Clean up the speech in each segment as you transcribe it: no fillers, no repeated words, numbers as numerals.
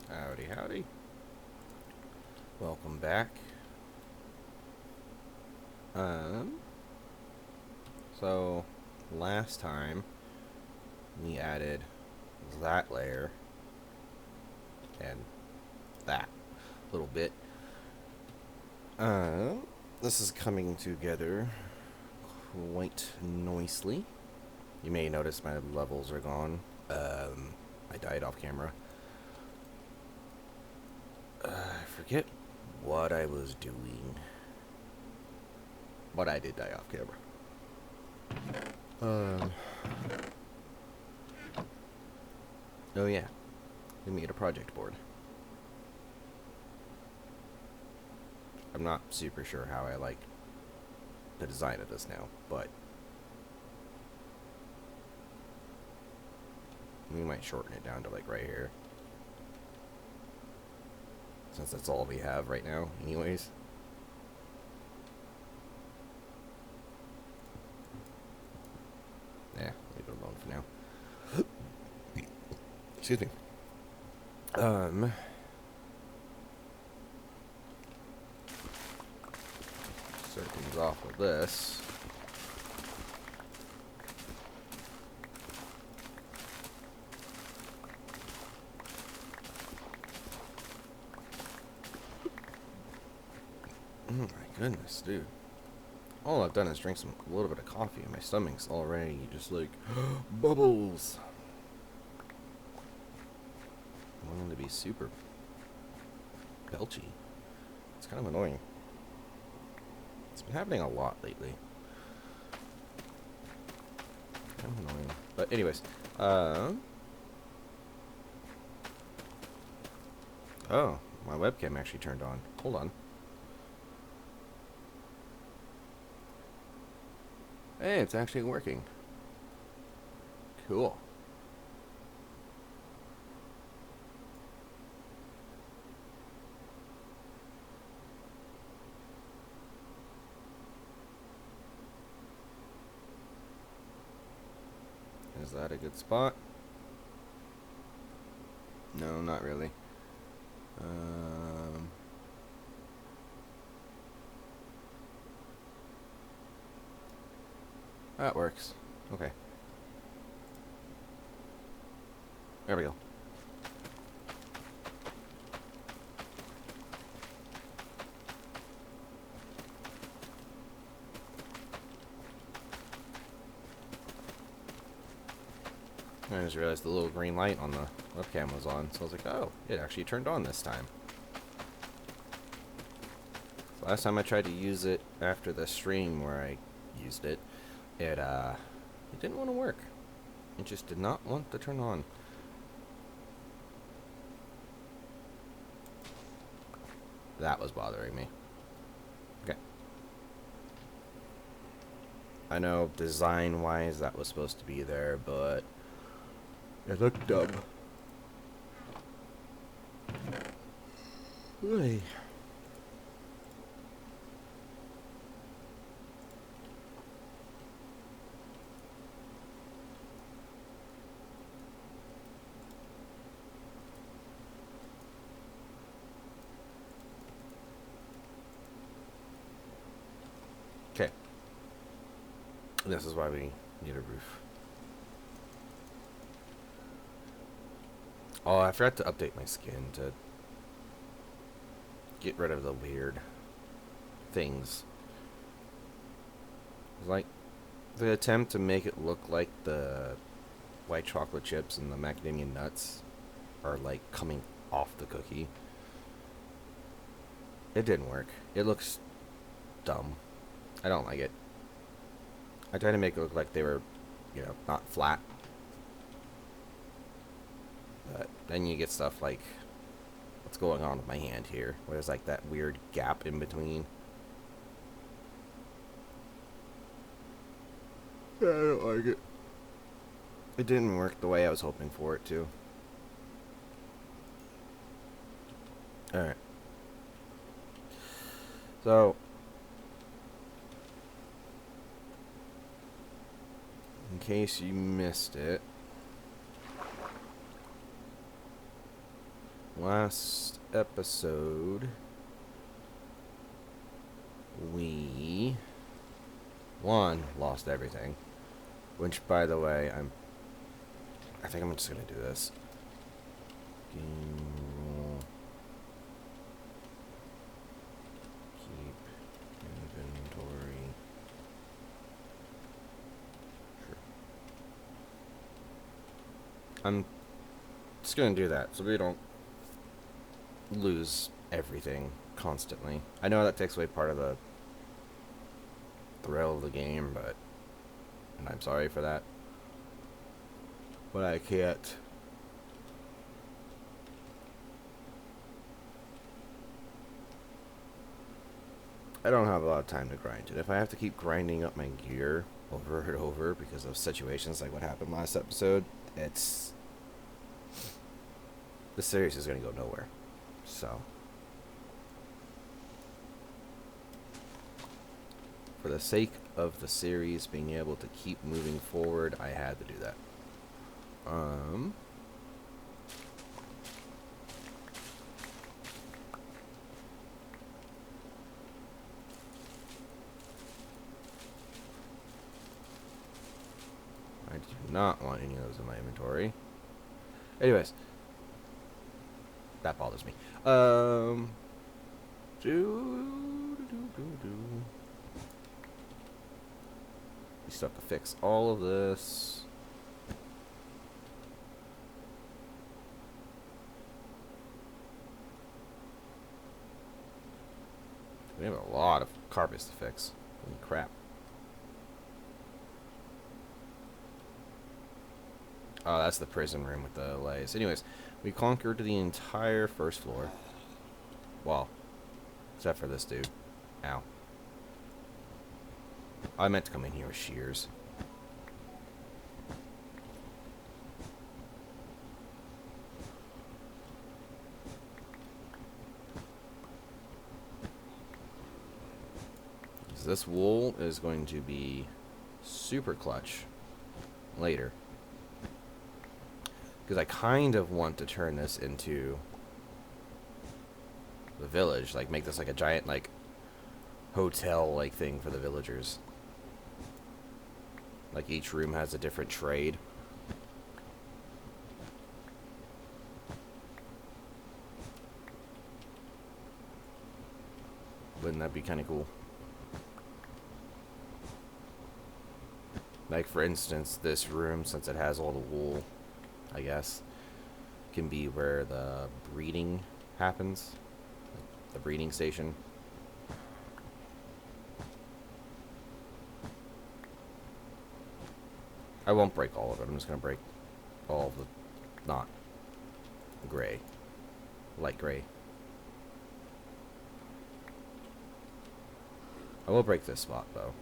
Howdy, howdy. Welcome back. Um, so last time we added that layer and that little bit. This is coming together quite nicely. You may notice my levels are gone. I died off camera. I forget what I was doing. But I did die off camera. Um. Oh yeah, we made a project board. I'm not super sure how I like the design of this now, but we might shorten it down to like right here, since that's all we have right now anyways. Yeah, leave it alone for now. Excuse me. Start things off with this. Oh my goodness, dude. All I've done is drink a little bit of coffee and my stomach's already just like bubbles. I want them to be super belchy. It's kind of annoying. It's been happening a lot lately. Kind of annoying. But anyways, oh, my webcam actually turned on. Hold on. Hey, it's actually working. Cool. Is that a good spot? No, not really. That works. Okay. There we go. I just realized the little green light on the webcam was on, so I was like, oh, it actually turned on this time. So last time I tried to use it after the stream where I used it, it didn't want to work. It just did not want to turn on. That was bothering me. Okay. I know design-wise that was supposed to be there, but it looked dumb. Oy. Okay. This is why we need a roof. Oh, I forgot to update my skin to get rid of the weird things. Like, the attempt to make it look like the white chocolate chips and the macadamia nuts are, like, coming off the cookie. It didn't work. It looks dumb. I don't like it. I tried to make it look like they were, not flat. But then you get stuff like what's going on with my hand here, where there's like that weird gap in between. Yeah, I don't like it. It didn't work the way I was hoping for it to. Alright. So, in case you missed it, last episode, we lost everything. Which, by the way, I think I'm just gonna do this. Game rule. Keep inventory. Sure. I'm just gonna do that so we don't lose everything constantly. I know that takes away part of the thrill of the game, and I'm sorry for that. But I can't. I don't have a lot of time to grind it. If I have to keep grinding up my gear over and over because of situations like what happened last episode, the series is going to go nowhere. So, for the sake of the series being able to keep moving forward, I had to do that. I do not want any of those in my inventory. Anyways, that bothers me. We still have to fix all of this. We have a lot of carpets to fix. Holy crap. Oh, that's the prison room with the lays. Anyways, we conquered the entire first floor. Well, except for this dude. Ow. I meant to come in here with shears. This wool is going to be super clutch later. Because I kind of want to turn this into the village. Like, make this like a giant, like, hotel-like thing for the villagers. Like, each room has a different trade. Wouldn't that be kind of cool? Like, for instance, this room, since it has all the wool, I guess, can be where the breeding happens. The breeding station. I won't break all of it. I'm just going to break all of the not gray. Light gray. I will break this spot, though.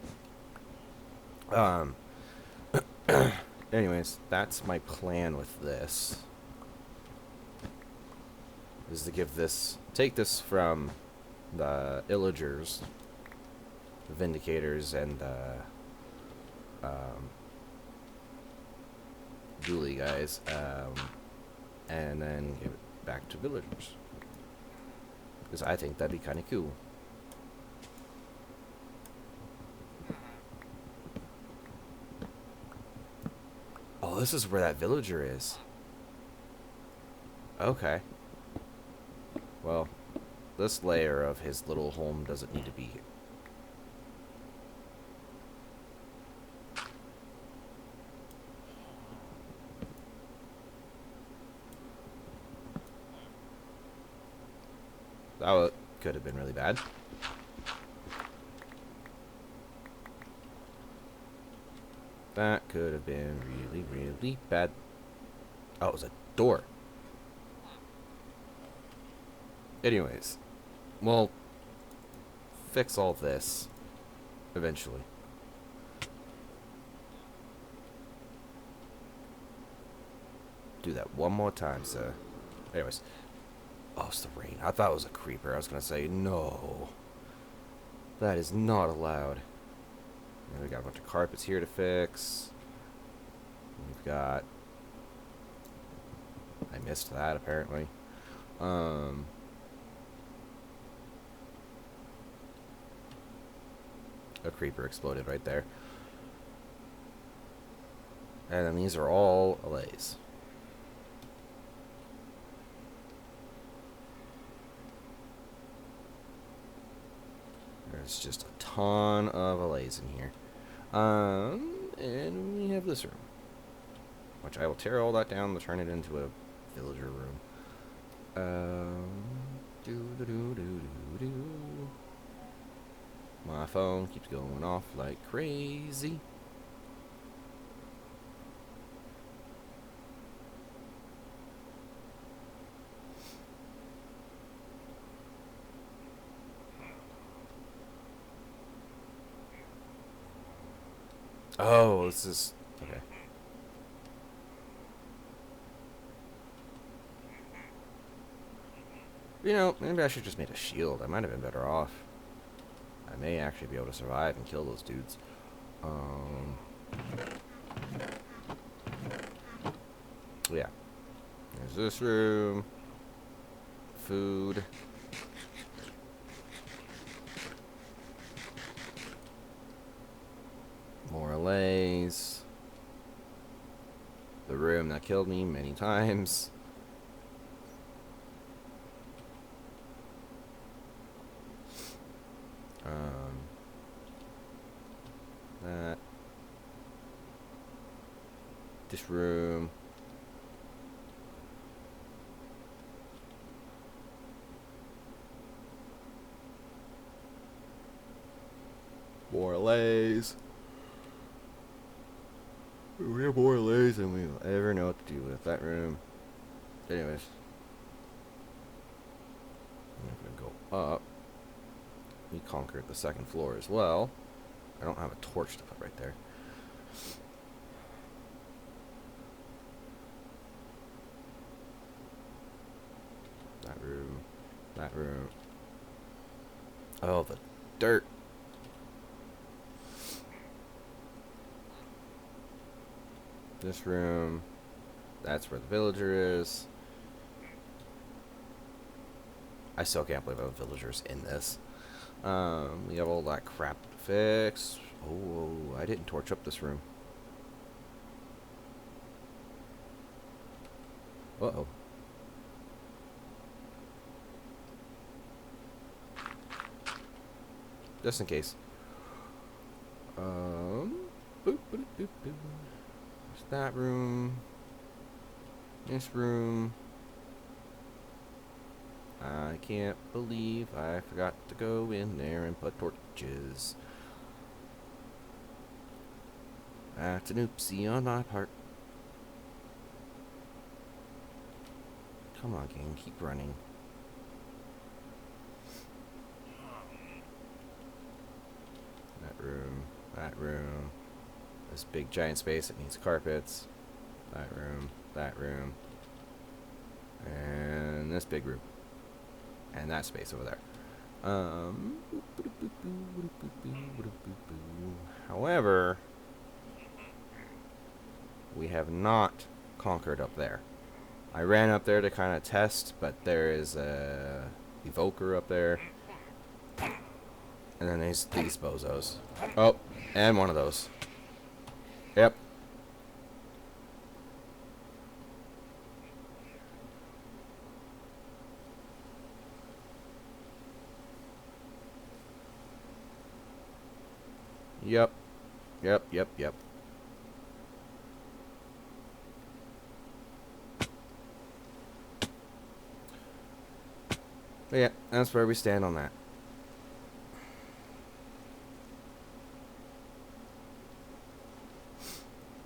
Anyways, that's my plan with this. Is to give this... Take this from the Illagers, the Vindicators, and the Ghoulie guys, and then give it back to villagers. Because I think that'd be kind of cool. Oh, this is where that villager is. Okay. Well, this layer of his little home doesn't need to be here. That could have been really bad. That could have been really, really bad. Oh, it was a door. Anyways, we'll fix all this eventually. Do that one more time, sir. Anyways. Oh, it's the rain. I thought it was a creeper. I was going to say, no. That is not allowed. And we got a bunch of carpets here to fix. We've got... I missed that, apparently. A creeper exploded right there. And then these are all allays. There's just a ton of allays in here. And we have this room, which I will tear all that down to turn it into a villager room. My phone keeps going off like crazy. Oh, this is okay. You know, maybe I should just make a shield. I might have been better off. I may actually be able to survive and kill those dudes. Yeah. There's this room. Food. More allays. The room that killed me many times. That. This room. More allays. We have more allays than we will ever know what to do with that room. Anyways. I'm gonna go up. We conquered the second floor as well. I don't have a torch to put right there. That room. That room. Oh, the dirt. This room. That's where the villager is. I still can't believe I have villagers in this. We have all that crap to fix. Oh, I didn't torch up this room. Uh-oh. Just in case. Boop, boop, boop, boop. There's that room. This room. I can't believe I forgot to go in there and put torches. That's an oopsie on my part. Come on, game, keep running. That room, that room. This big giant space that needs carpets. That room, and this big room. And that space over there. However, we have not conquered up there. I ran up there to kind of test, but there is a evoker up there. And then there's these bozos. Oh, and one of those. Yep. Yep. Yep. But yeah, that's where we stand on that.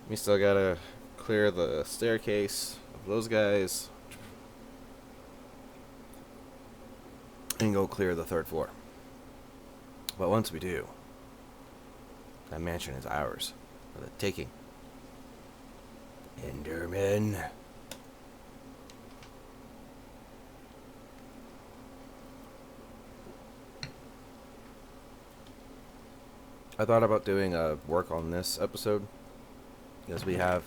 We still gotta clear the staircase of those guys. And go clear the third floor. But once we do, that mansion is ours for the taking. Enderman. I thought about doing a work on this episode because we have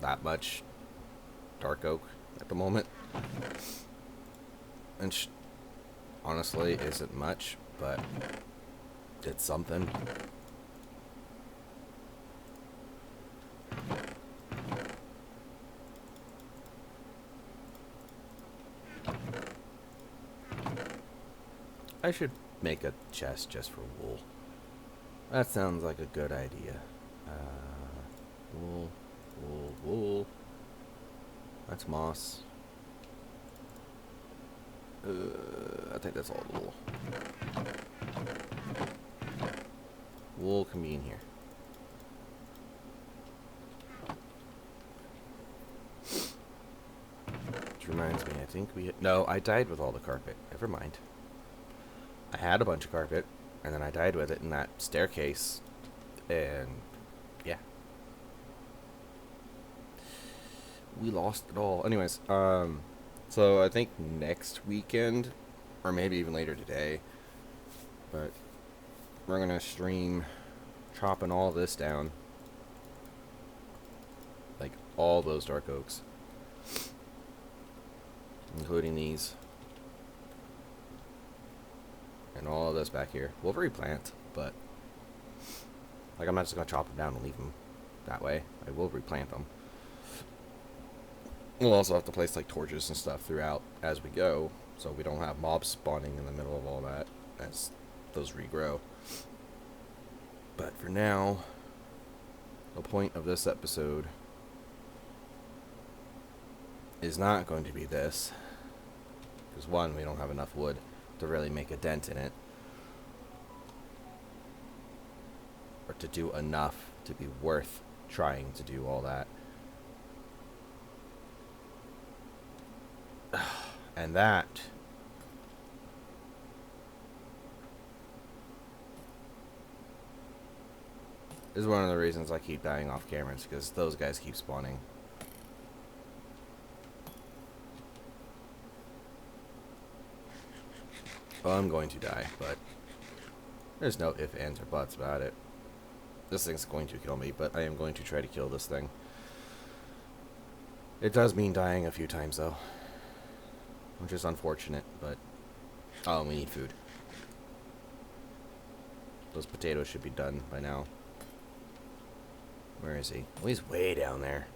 that much dark oak at the moment. And honestly, isn't much, but it's something. I should make a chest just for wool. That sounds like a good idea. Wool, wool, wool. That's moss. I think that's all wool. Wool can be in here. Which reminds me, I think no, I died with all the carpet. Never mind. I had a bunch of carpet, and then I died with it in that staircase, and yeah. We lost it all. Anyways, so I think next weekend, or maybe even later today, but we're gonna stream chopping all this down. Like all those dark oaks. Including these. And all of this back here. We'll replant, but like I'm not just gonna chop them down and leave them that way. I will replant them. We'll also have to place like torches and stuff throughout as we go, so we don't have mobs spawning in the middle of all that as those regrow. But for now, the point of this episode is not going to be this, because one, we don't have enough wood to really make a dent in it, or to do enough to be worth trying to do all that. And that is one of the reasons I keep dying off cameras, because those guys keep spawning. Well, I'm going to die, but there's no ifs, ands, or buts about it. This thing's going to kill me, but I am going to try to kill this thing. It does mean dying a few times, though, which is unfortunate, but oh, we need food. Those potatoes should be done by now. Where is he? Well, he's way down there.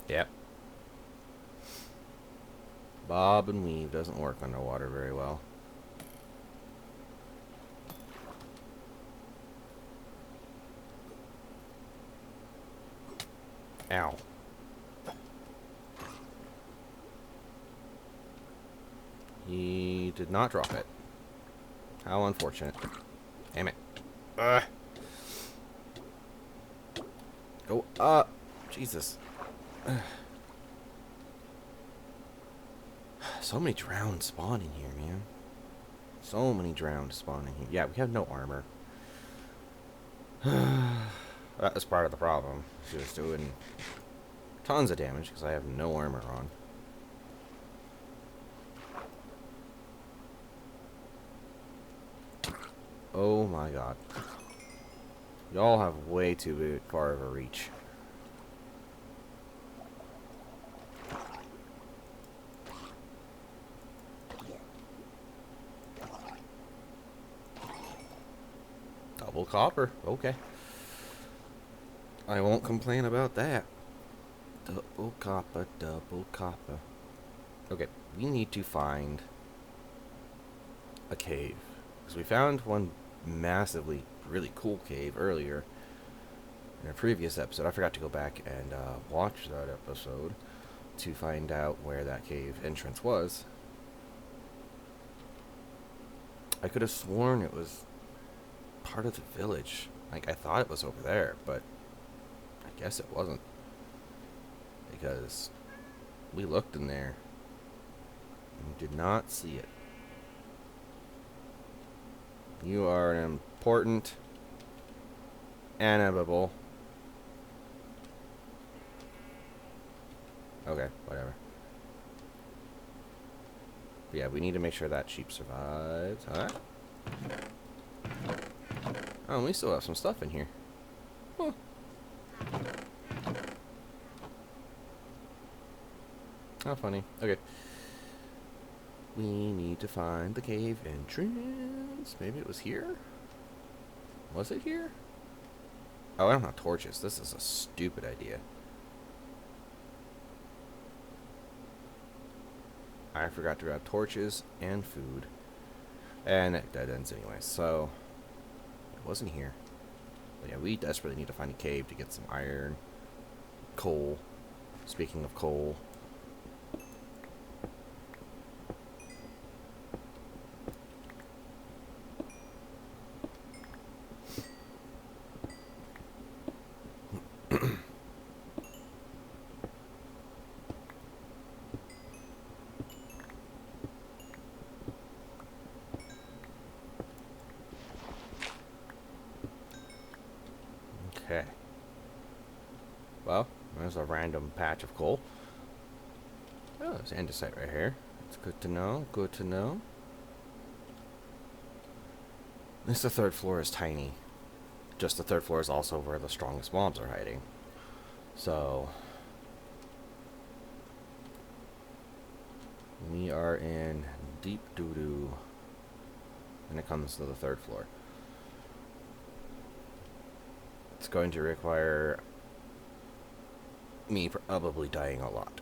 Yep. Bob and weave doesn't work underwater very well. Ow. He did not drop it. How unfortunate. Damn it. Go up. Jesus. So many drowned spawning here, man. So many drowned spawning here. Yeah, we have no armor. That was part of the problem. She was doing tons of damage because I have no armor on. Oh my god. Y'all have way too far of a reach. Double copper. Okay. I won't complain about that. Double copper, double copper. Okay, we need to find a cave. Because we found one massively, really cool cave earlier in a previous episode. I forgot to go back and watch that episode to find out where that cave entrance was. I could have sworn it was part of the village. Like, I thought it was over there, but I guess it wasn't. Because we looked in there and did not see it. You are an important animal. Okay, whatever. But yeah, we need to make sure that sheep survives. Huh? Oh, we still have some stuff in here. Huh. How funny. Okay. We need to find the cave entrance. Maybe it was here? Was it here? Oh, I don't have torches. This is a stupid idea. I forgot to grab torches and food. And it dead ends anyway, so it wasn't here. But yeah, we desperately need to find a cave to get some iron, coal. Speaking of coal. Okay. Well, there's a random patch of coal. Oh, there's andesite right here. It's good to know. Good to know. At least the third floor is tiny. Just the third floor is also where the strongest mobs are hiding. So we are in deep doo-doo when it comes to the third floor. It's going to require me probably dying a lot.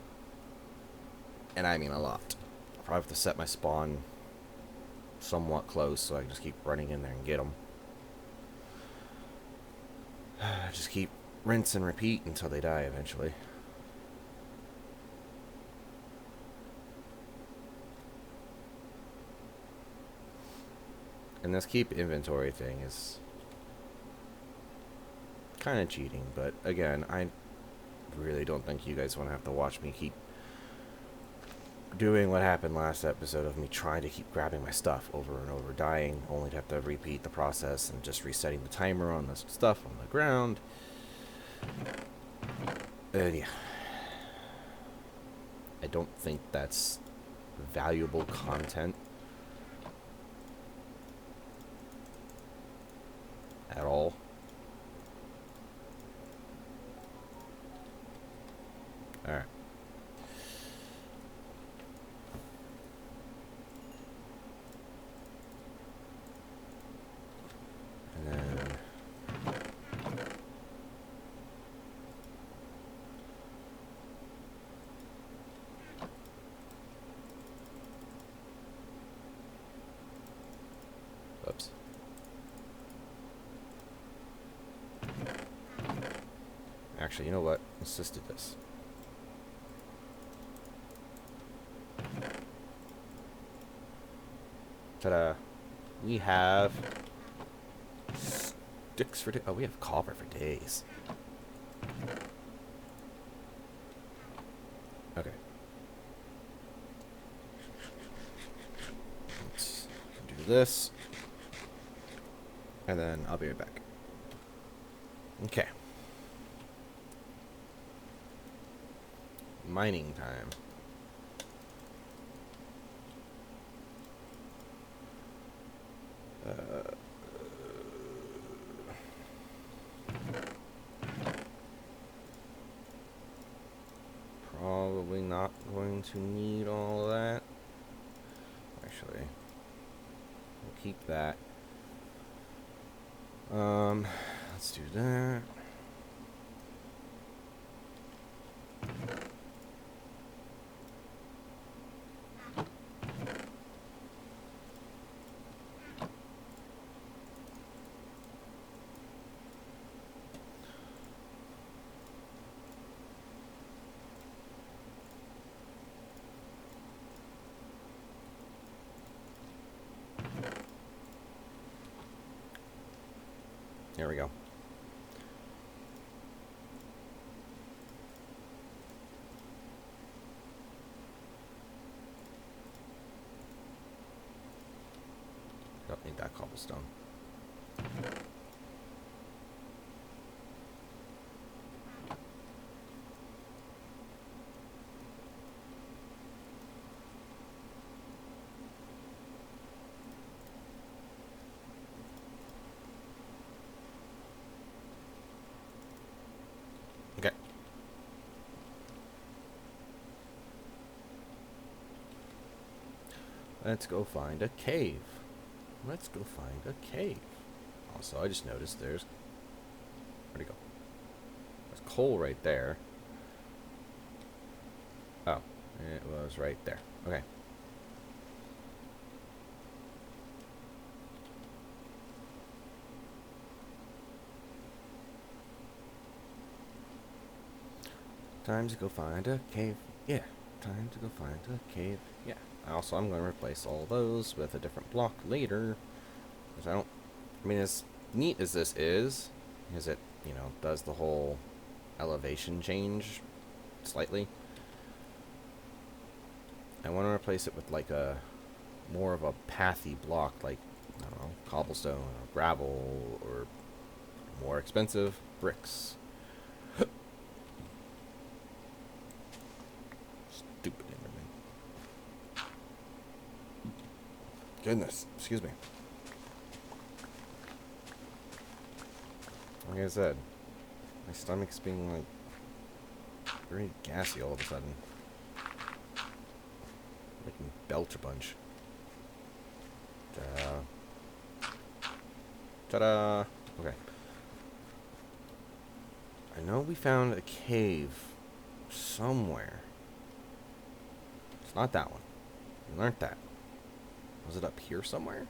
And I mean a lot. I'll probably have to set my spawn somewhat close so I can just keep running in there and get them. Just keep rinse and repeat until they die eventually. And this keep inventory thing is kind of cheating, but again, I really don't think you guys want to have to watch me keep doing what happened last episode of me trying to keep grabbing my stuff over and over, dying, only to have to repeat the process and just resetting the timer on the stuff on the ground. And yeah, I don't think that's valuable content at all. Alright. And then oops. Actually, you know what? Let's just do this. Ta-da. We have sticks for days. Oh, we have copper for days. Okay. Let's do this. And then I'll be right back. Okay. Mining time. Probably not going to need all that. Actually, we'll keep that. Let's do that. There we go. Don't need that cobblestone. Let's go find a cave. Let's go find a cave. Also, I just noticed there's... Where'd it go? There's coal right there. Oh, it was right there. Okay. Time to go find a cave. Yeah. Time to go find a cave. Yeah. Also, I'm going to replace all those with a different block later. Because I don't... I mean, as neat as this is it, you know, does the whole elevation change slightly. I want to replace it with, like, a... more of a pathy block, like, I don't know, cobblestone or gravel or more expensive bricks. Stupid Enderman. Goodness, excuse me. Like I said, my stomach's being like very gassy all of a sudden. Making me belch a bunch. Ta-da. Ta-da! Okay. I know we found a cave somewhere. It's not that one. We learned that. Was it up here somewhere?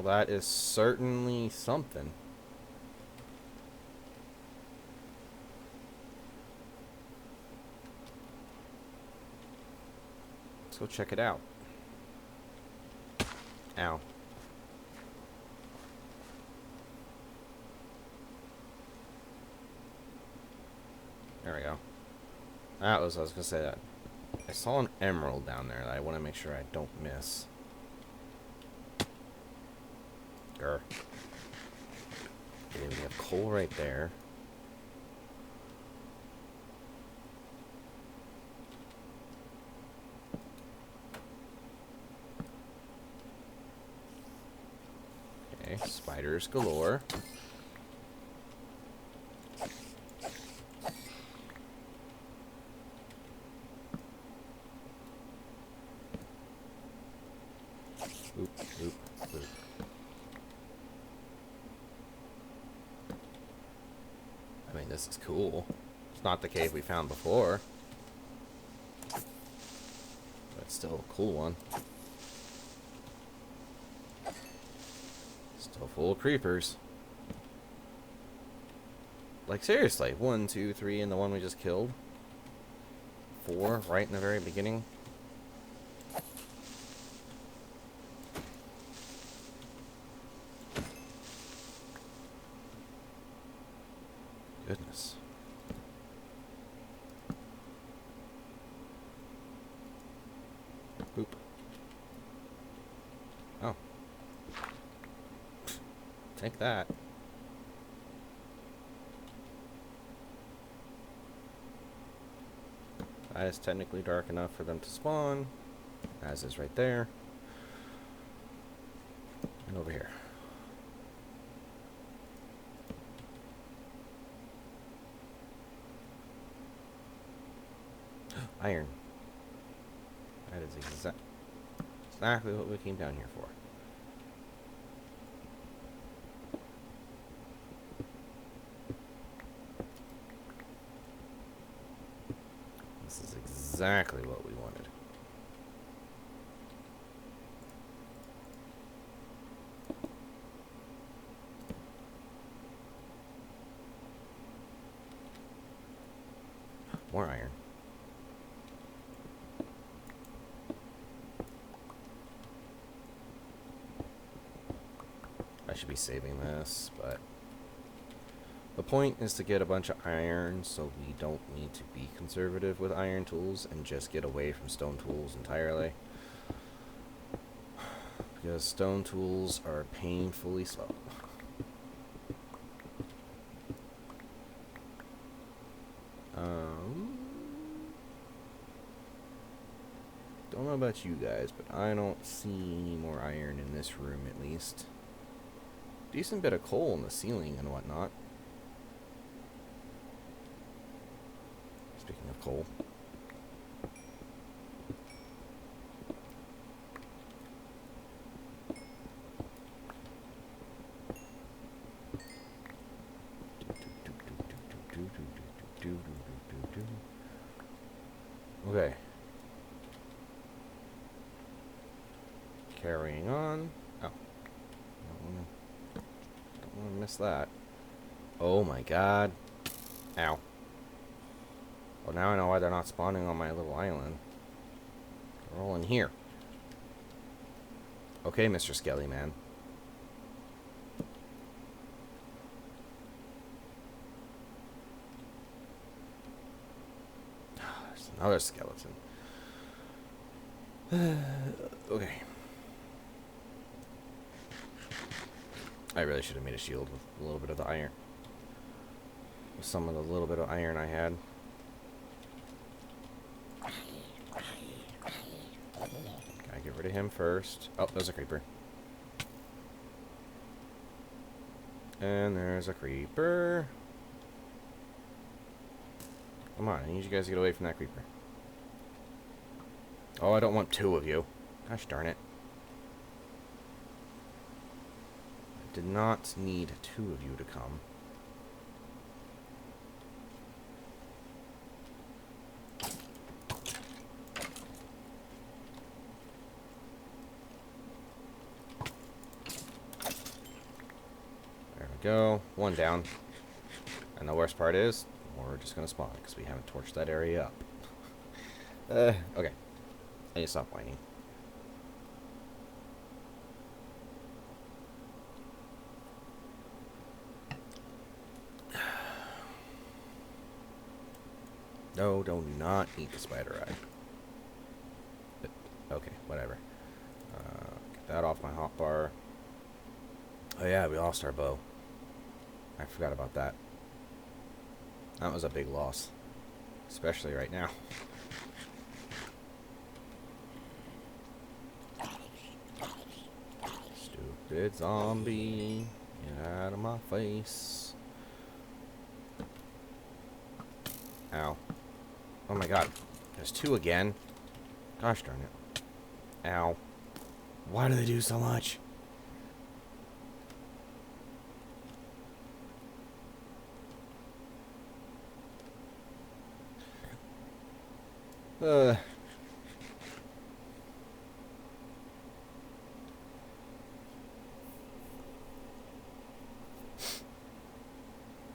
Well, that is certainly something. Let's go check it out. Ow. There we go. That was, I was gonna say that. I saw an emerald down there that I want to make sure I don't miss. Grr. Okay, we have coal right there. Okay, spiders galore. Oop, oop, oop. I mean, this is cool. It's not the cave we found before. But it's still a cool one. Still full of creepers. Like, seriously. 1, 2, 3, and the one we just killed. 4 right in the very beginning. Goodness. Poop. Oh. Take that. That is technically dark enough for them to spawn. As is right there. And over here. Iron. That is exactly what we came down here for. This is exactly what we wanted. More iron. I should be saving this, but The point is to get a bunch of iron so we don't need to be conservative with iron tools and just get away from stone tools entirely. Because stone tools are painfully slow. Don't know about you guys, but I don't see any more iron in this room at least. Decent bit of coal in the ceiling and whatnot. Speaking of coal. Okay. Carrying on. Oh. Don't want to miss that. Oh my god. Ow. Well, now I know why they're not spawning on my little island. They're all in here. Okay, Mr. Skelly Man. There's another skeleton. Okay. I really should have made a shield with a little bit of the iron. With some of the little bit of iron I had. Gotta get rid of him first. Oh, there's a creeper. And there's a creeper. Come on, I need you guys to get away from that creeper. Oh, I don't want two of you. Gosh darn it. I did not need two of you to come. There we go. One down. And the worst part is, we're just going to spawn because we haven't torched that area up. Okay. I need to stop whining. No, do not eat the spider eye. But, okay, whatever. Get that off my hotbar. Oh yeah, we lost our bow. I forgot about that. That was a big loss. Especially right now. Stupid zombie. Get out of my face. Ow. Oh my god. There's two again. Gosh darn it. Ow. Why do they do so much?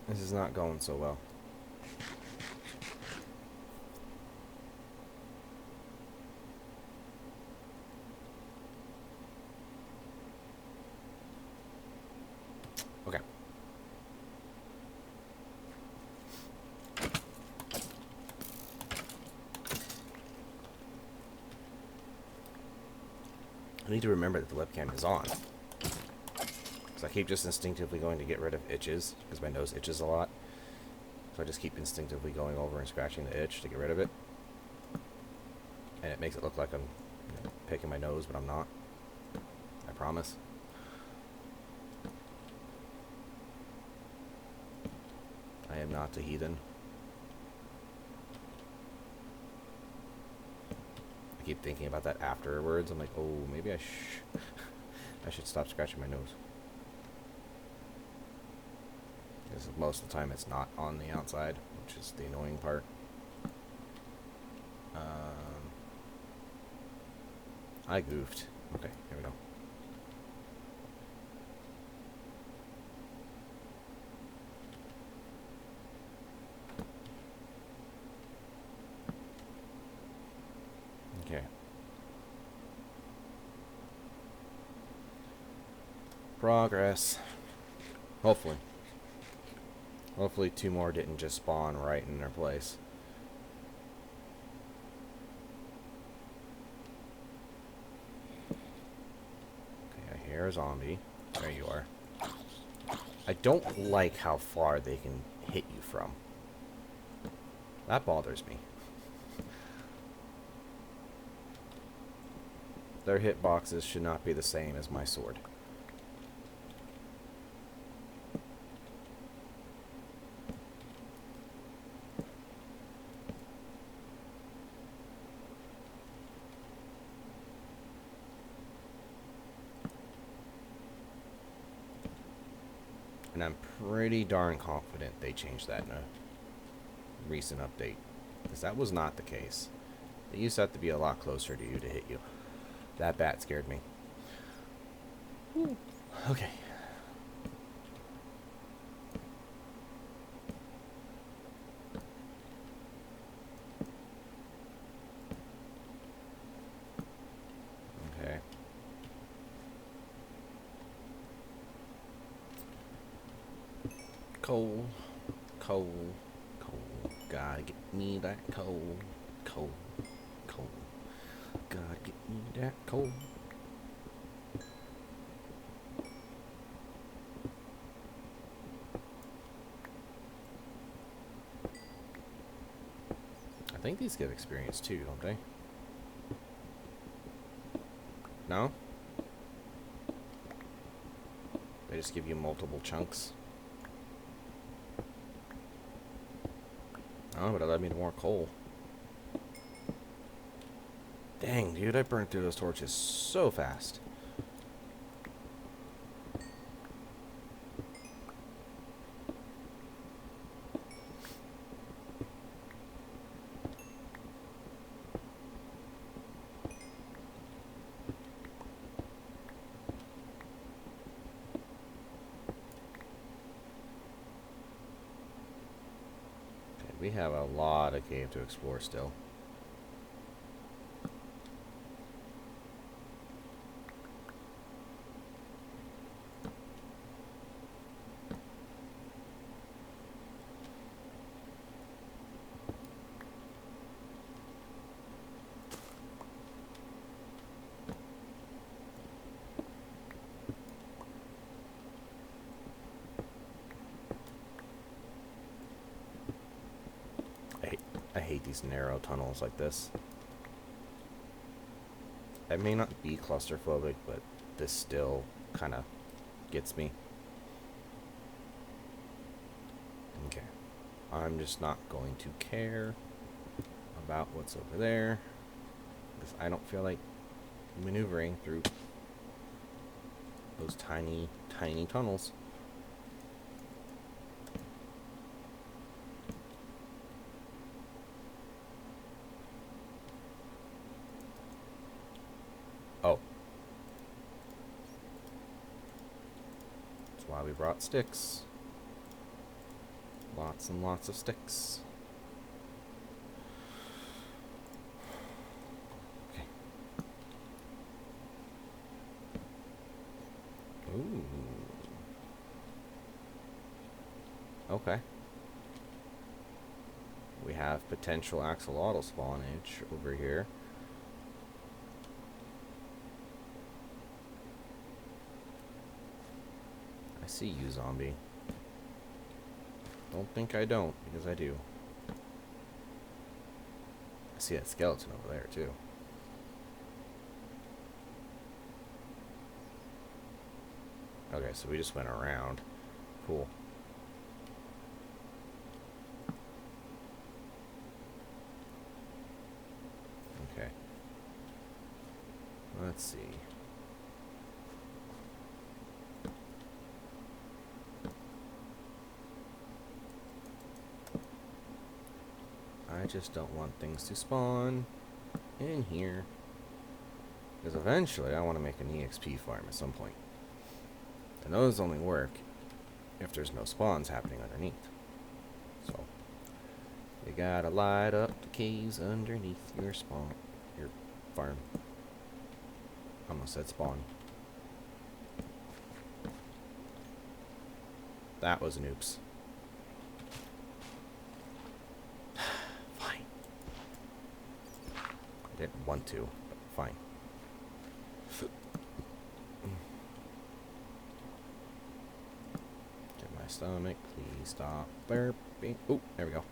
This is not going so well. Okay. I need to remember that the webcam is on. Because I keep just instinctively going to get rid of itches, because my nose itches a lot. So I just keep instinctively going over and scratching the itch to get rid of it. And it makes it look like I'm picking my nose, but I'm not. I promise. I am not a heathen. I keep thinking about that afterwards. I'm like, oh, maybe I should stop scratching my nose. Because most of the time it's not on the outside, which is the annoying part. I goofed. Okay, here we go. Okay. Progress. Hopefully. Hopefully 2 more didn't just spawn right in their place. Okay, I hear a zombie. There you are. I don't like how far they can hit you from. That bothers me. Their hitboxes should not be the same as my sword. And I'm pretty darn confident they changed that in a recent update. Because that was not the case. They used to have to be a lot closer to you to hit you. That bat scared me. Ooh. Okay. Okay. Coal. Coal. Coal. Gotta get me that coal. Coal. Coal. Gotta get me that coal. I think these give experience too, don't they? No? They just give you multiple chunks. Oh, but it led me to more coal. Dang, dude, I burned through those torches so fast. Okay, we have a lot of cave to explore still. I hate these narrow tunnels like this. I may not be claustrophobic, but this still kind of gets me. Okay. I'm just not going to care about what's over there, because I don't feel like maneuvering through those tiny, tiny tunnels. Oh. That's why we brought sticks. Lots and lots of sticks. Okay. Ooh. Okay. We have potential axolotl spawnage over here. I see you, zombie. Don't think I don't, because I do. I see that skeleton over there, too. Okay, so we just went around. Cool. Okay. Let's see. I just don't want things to spawn in here. Because eventually I want to make an EXP farm at some point. And those only work if there's no spawns happening underneath. So, you gotta light up the caves underneath your spawn, your farm. Almost said spawn. That was an oops. I didn't want to, but fine. Get my stomach. Please stop burping. Oh, there we go.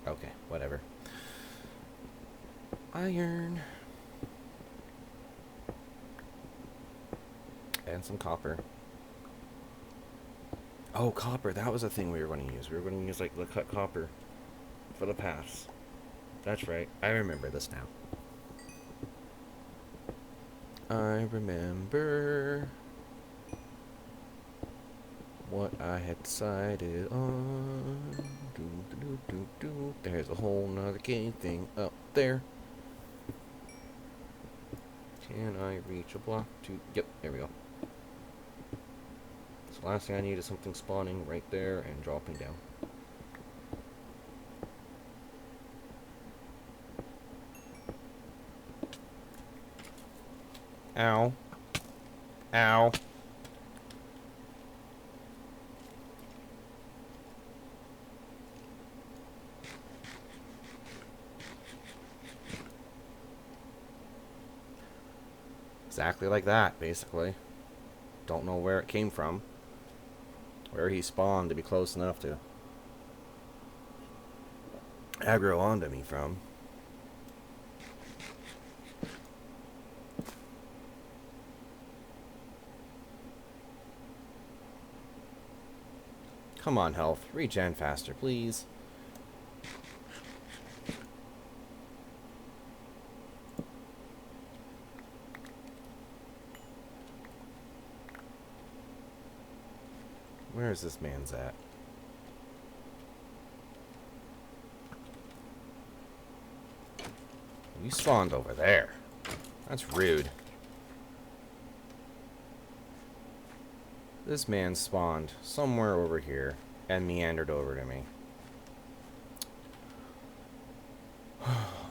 Okay, whatever. Iron. And some copper. Oh, copper. That was a thing we were going to use. We were going to use, like, the cut copper for the paths. That's right. I remember this now. I remember what I had decided on. There's a whole nother game thing up there. Can I reach a block to... Yep, there we go. So last thing I need is something spawning right there and dropping down. Ow. Ow. Exactly like that, basically. Don't know where it came from. Where he spawned to be close enough to aggro onto me from. Come on, health. Regen faster, please. Where is this man's at? You spawned over there. That's rude. This man spawned somewhere over here and meandered over to me.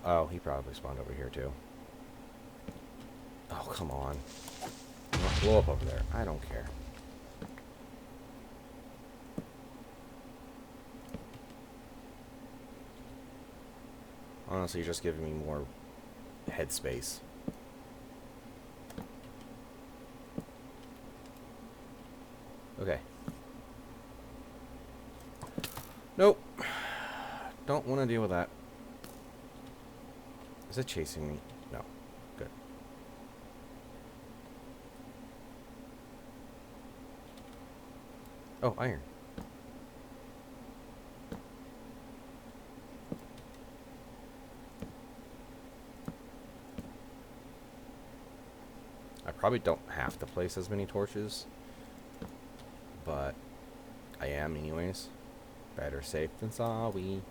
Oh, he probably spawned over here too. Oh, come on. Blow up over there. I don't care. Honestly, you're just giving me more headspace. Okay. Nope. Don't want to deal with that. Is it chasing me? No. Good. Oh, iron. I probably don't have to place as many torches, but I am anyways. Better safe than sorry.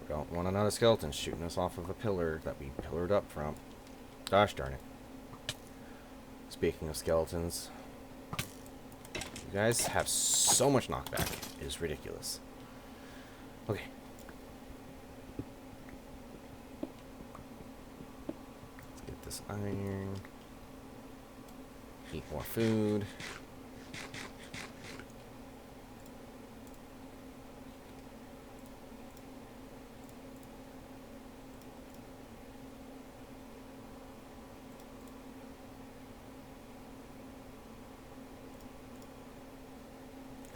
Don't want another skeleton shooting us off of a pillar that we pillared up from. Gosh darn it. Speaking of skeletons, you guys have so much knockback. It is ridiculous. Okay. Let's get this iron. Eat more food.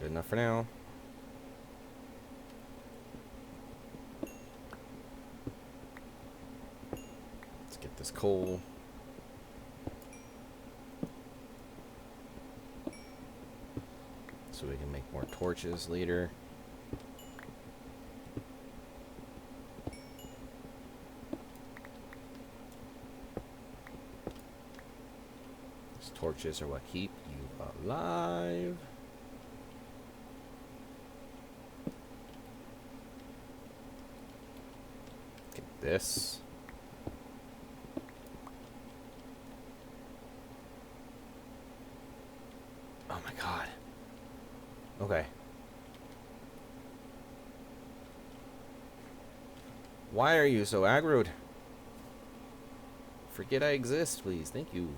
Good enough for now. Let's get this coal. So we can make more torches later. These torches are what keep you alive. This. Oh my god. Okay. Why are you so aggroed? Forget I exist, please. Thank you.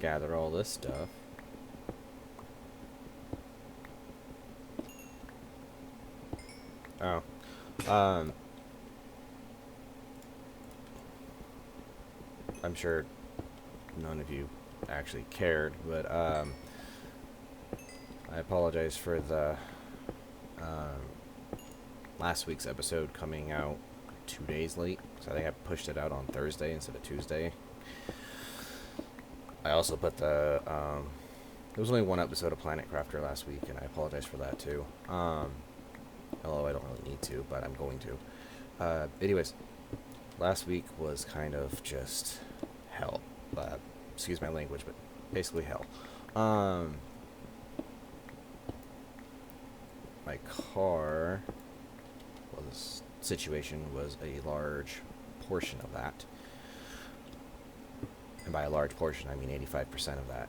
gather all this stuff. Oh. I'm sure none of you actually cared, but I apologize for the last week's episode coming out 2 days late. So I think I pushed it out on Thursday instead of Tuesday. I also put the there was only one episode of Planet Crafter last week, and I apologize for that too. Although I don't really need to, but I'm going to. Anyways, last week was kind of just hell. Excuse my language, but basically hell. My car situation was a large portion of that. And by a large portion, I mean 85% of that.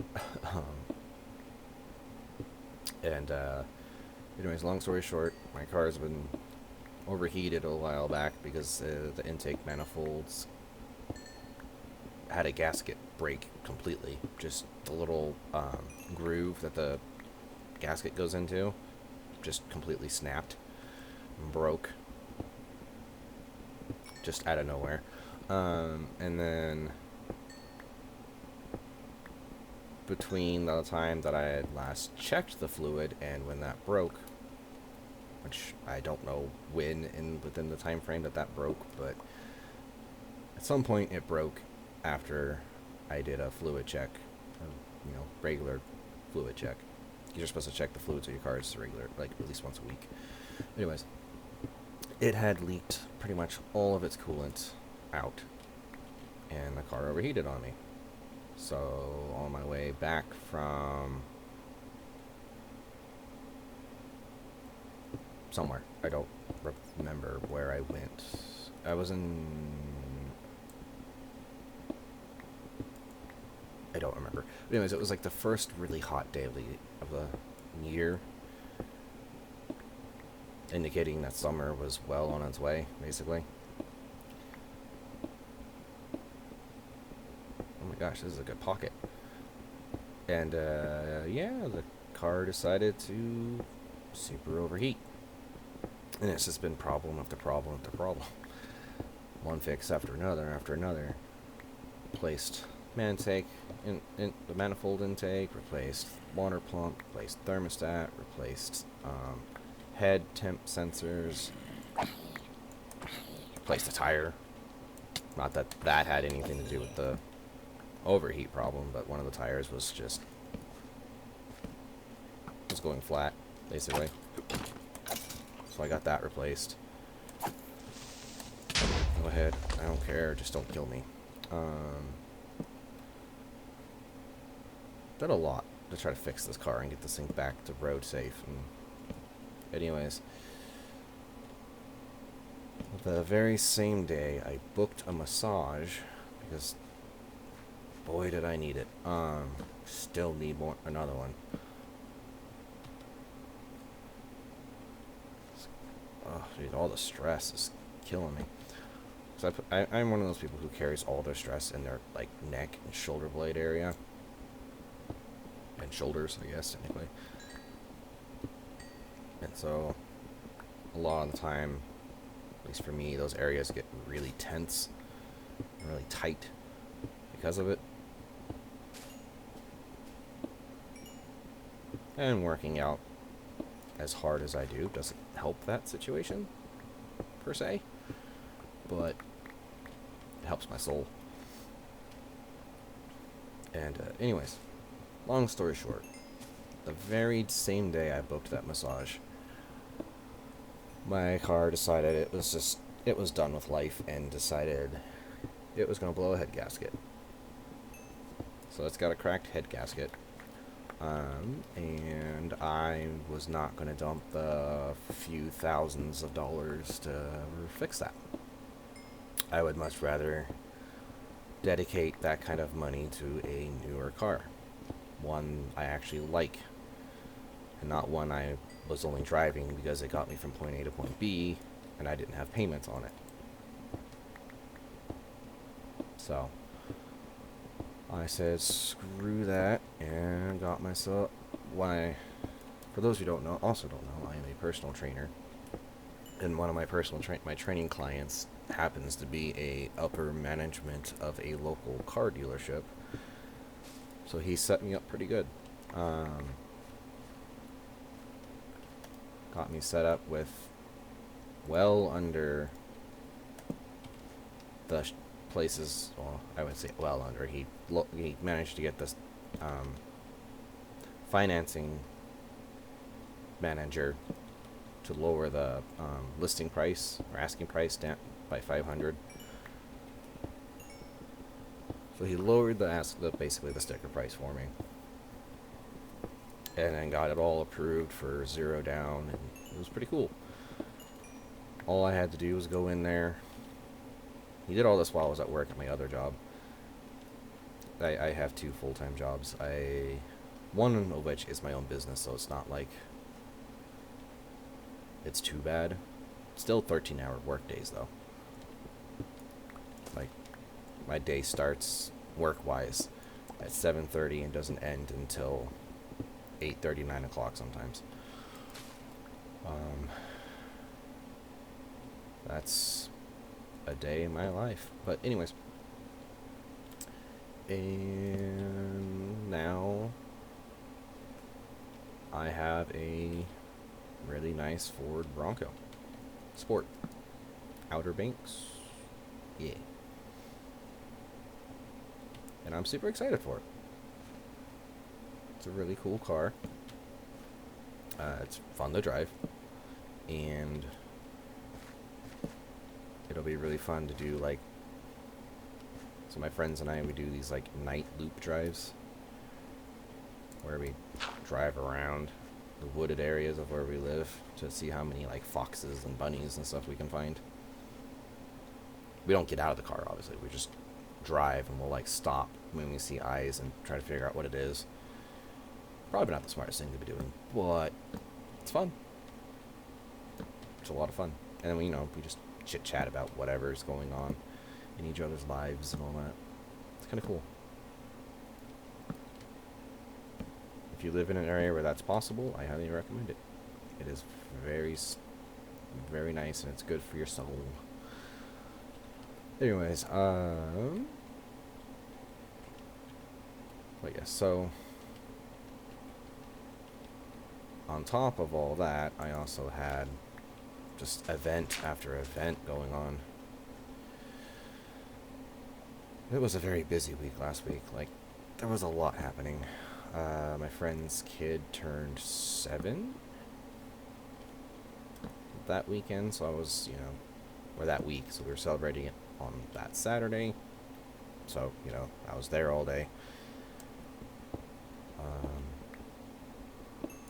Anyways, long story short, my car's been overheated a while back because the intake manifolds had a gasket break completely. Just the little groove that the gasket goes into just completely snapped and broke. Just out of nowhere. And then between the time that I had last checked the fluid and when that broke, which I don't know when within the time frame that broke, but at some point it broke after I did a fluid check, regular fluid check. You're supposed to check the fluids of your cars regular, like at least once a week. Anyways, it had leaked pretty much all of its coolant out, and the car overheated on me. So on my way back from somewhere, I don't remember where I went. I don't remember. But anyways, it was like the first really hot day of the year, indicating that summer was well on its way, basically. Oh my gosh, this is a good pocket. And yeah, the car decided to super overheat. And it's just been problem after problem after problem. One fix after another. Replaced intake, the manifold intake, replaced water pump, replaced thermostat, replaced head temp sensors, replaced the tire. Not that that had anything to do with the overheat problem, but one of the tires was going flat, basically. So I got that replaced. Go ahead, I don't care, just don't kill me. Did a lot to try to fix this car and get this thing back to road safe. And anyways, the very same day I booked a massage because boy did I need it. Still need another one. Oh, dude, all the stress is killing me. So I'm one of those people who carries all their stress in their like neck and shoulder blade area. And shoulders, I guess, technically. And so, a lot of the time, at least for me, those areas get really tense and really tight because of it. And working out as hard as I do doesn't help that situation, per se. But it helps my soul. And anyways, long story short, the very same day I booked that massage, my car decided it was done with life and decided it was going to blow a head gasket. So it's got a cracked head gasket. And I was not going to dump the few thousands of dollars to fix that. I would much rather dedicate that kind of money to a newer car. One I actually like, and not one I was only driving because it got me from point A to point B, and I didn't have payments on it. So, I said screw that and got myself for those who don't know, also don't know, I am a personal trainer, and one of my my training clients happens to be a upper management of a local car dealership. So he set me up pretty good. Got me set up with well under the places. Well, I would say well under. He managed to get this financing manager to lower the listing price or asking price down by 500. So he lowered basically the sticker price for me, and then got it all approved for zero down, and it was pretty cool. All I had to do was go in there. He did all this while I was at work at my other job. I have 2 full-time jobs. One of which is my own business, so it's not like it's too bad. Still 13-hour work days though. Like, my day starts work-wise at 7:30 and doesn't end until 8:30, 9 o'clock sometimes. That's a day in my life. But anyways, and now I have a really nice Ford Bronco Sport. Outer Banks. Yeah. And I'm super excited for it. It's a really cool car. It's fun to drive. And it'll be really fun to do, like, so my friends and I, we do these like night loop drives where we drive around the wooded areas of where we live to see how many like foxes and bunnies and stuff we can find. We don't get out of the car, obviously. We just drive, and we'll like stop when we see eyes and try to figure out what it is. Probably not the smartest thing to be doing, but it's fun. It's a lot of fun. And then we just chit chat about whatever's going on in each other's lives and all that. It's kind of cool. If you live in an area where that's possible, I highly recommend it. It is very, very nice, and it's good for your soul. Anyways, but yeah, so on top of all that, I also had just event after event going on. It was a very busy week last week. Like, there was a lot happening. My friend's kid turned 7 that weekend, so I was, or that week, so we were celebrating it on that Saturday. So, I was there all day.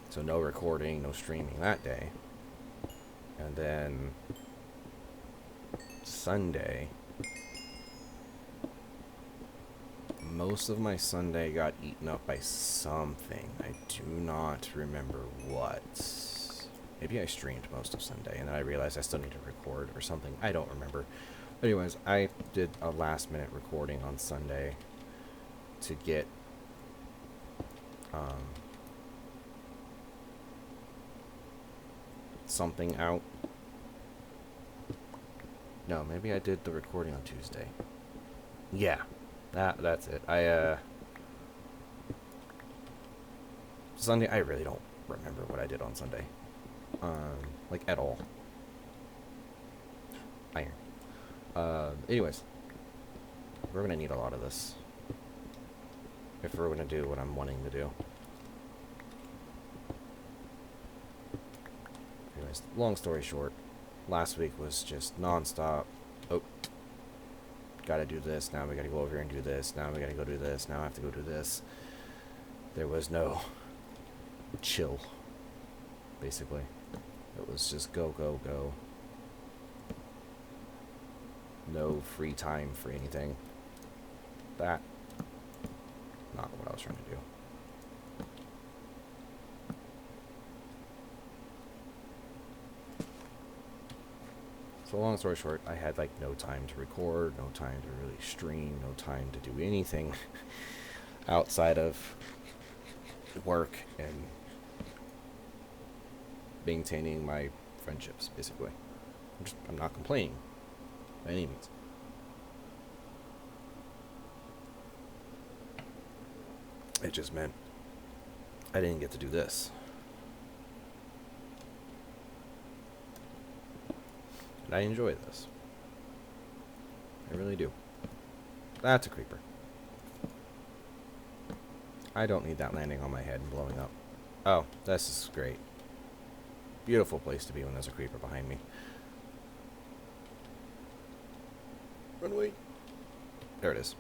So no recording, no streaming that day. And then Sunday, most of my Sunday got eaten up by something. I do not remember what. Maybe I streamed most of Sunday, and then I realized I still need to record or something. I don't remember. Anyways, I did a last-minute recording on Sunday to get something out. No, maybe I did the recording on Tuesday. Yeah, that's it. Sunday, I really don't remember what I did on Sunday. Like, at all. Iron. Anyways, we're gonna need a lot of this if we're gonna do what I'm wanting to do. Anyways, long story short, last week was just non-stop. Oh, gotta do this, now we gotta go over here and do this, now we gotta go do this, now I have to go do this. There was no chill, basically. It was just go, go, go. No free time for anything. That, not what I was trying to do. So long story short, I had like no time to record, no time to really stream, no time to do anything outside of work and maintaining my friendships, basically. I'm not complaining by any means. It just meant I didn't get to do this. And I enjoy this. I really do. That's a creeper. I don't need that landing on my head and blowing up. Oh, this is great. Beautiful place to be when there's a creeper behind me. Run away. There it is.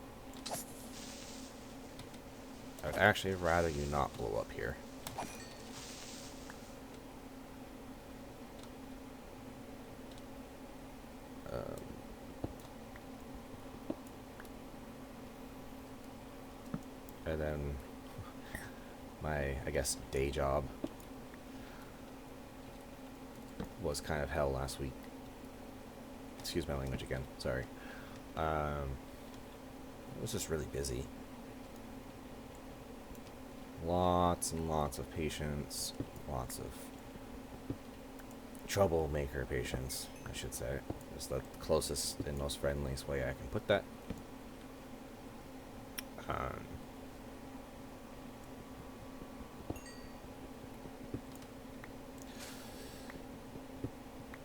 I would actually rather you not blow up here. And then my, I guess, day job was kind of hell last week. Excuse my language again. Sorry. It was just really busy. Lots and lots of patients. Lots of troublemaker patients, I should say. Is the closest and most friendliest way I can put that.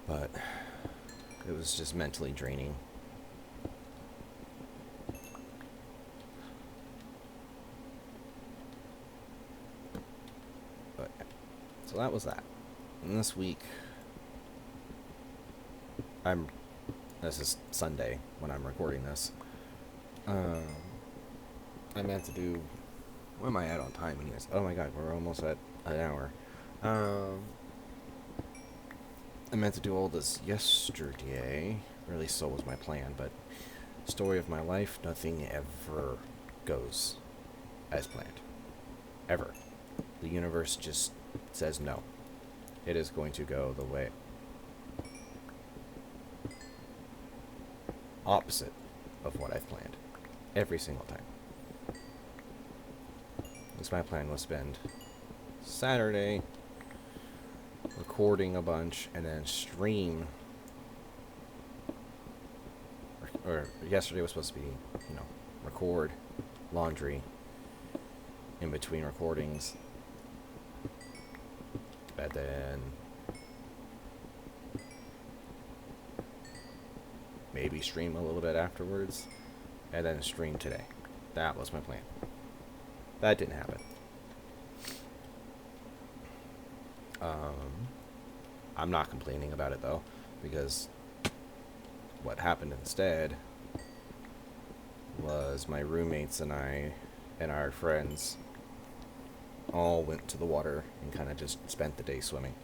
But it was just mentally draining. But so that was that. And this week, this is Sunday when I'm recording this. I meant to do, where am I at on time anyways? Oh my god, we're almost at an hour. I meant to do all this yesterday. Really, so was my plan, but story of my life, nothing ever goes as planned. Ever. The universe just says no. It is going to go the way opposite of what I've planned. Every single time. Because my plan was spend Saturday recording a bunch and then stream. Or yesterday was supposed to be, record laundry in between recordings. And then maybe stream a little bit afterwards. And then stream today. That was my plan. That didn't happen. I'm not complaining about it though, because what happened instead was my roommates and I and our friends all went to the water and kind of just spent the day swimming,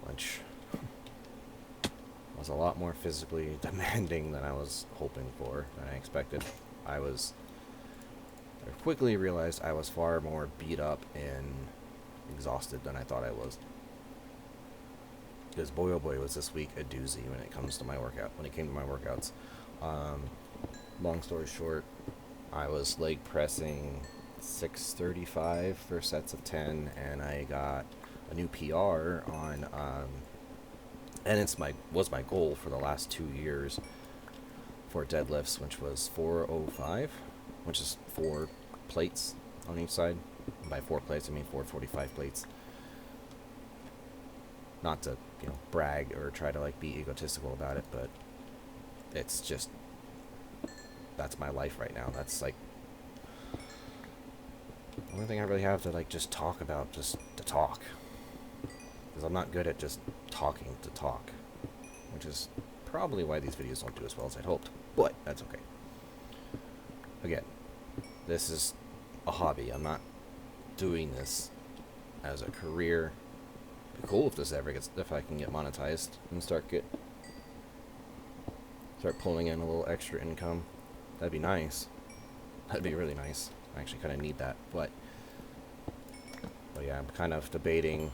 which was a lot more physically demanding than I was hoping for, than I expected. I quickly realized I was far more beat up and exhausted than I thought I was. Because boy oh boy was this week a doozy when it came to my workouts. Long story short, I was leg pressing 635 for sets of 10, and I got a new PR on, and was my goal for the last 2 years for deadlifts, which was 405, which is 4 plates on each side. And by 4 plates, I mean 445 plates. Not to, brag or try to, be egotistical about it, but it's just, that's my life right now. That's, the only thing I really have to, just talk about, just to talk. Because I'm not good at just talking to talk. Which is probably why these videos don't do as well as I'd hoped. But, that's okay. Again, this is a hobby. I'm not doing this as a career. It'd be cool if I can get monetized and start pulling in a little extra income. That'd be nice. That'd be really nice. I actually kind of need that, but yeah, I'm kind of debating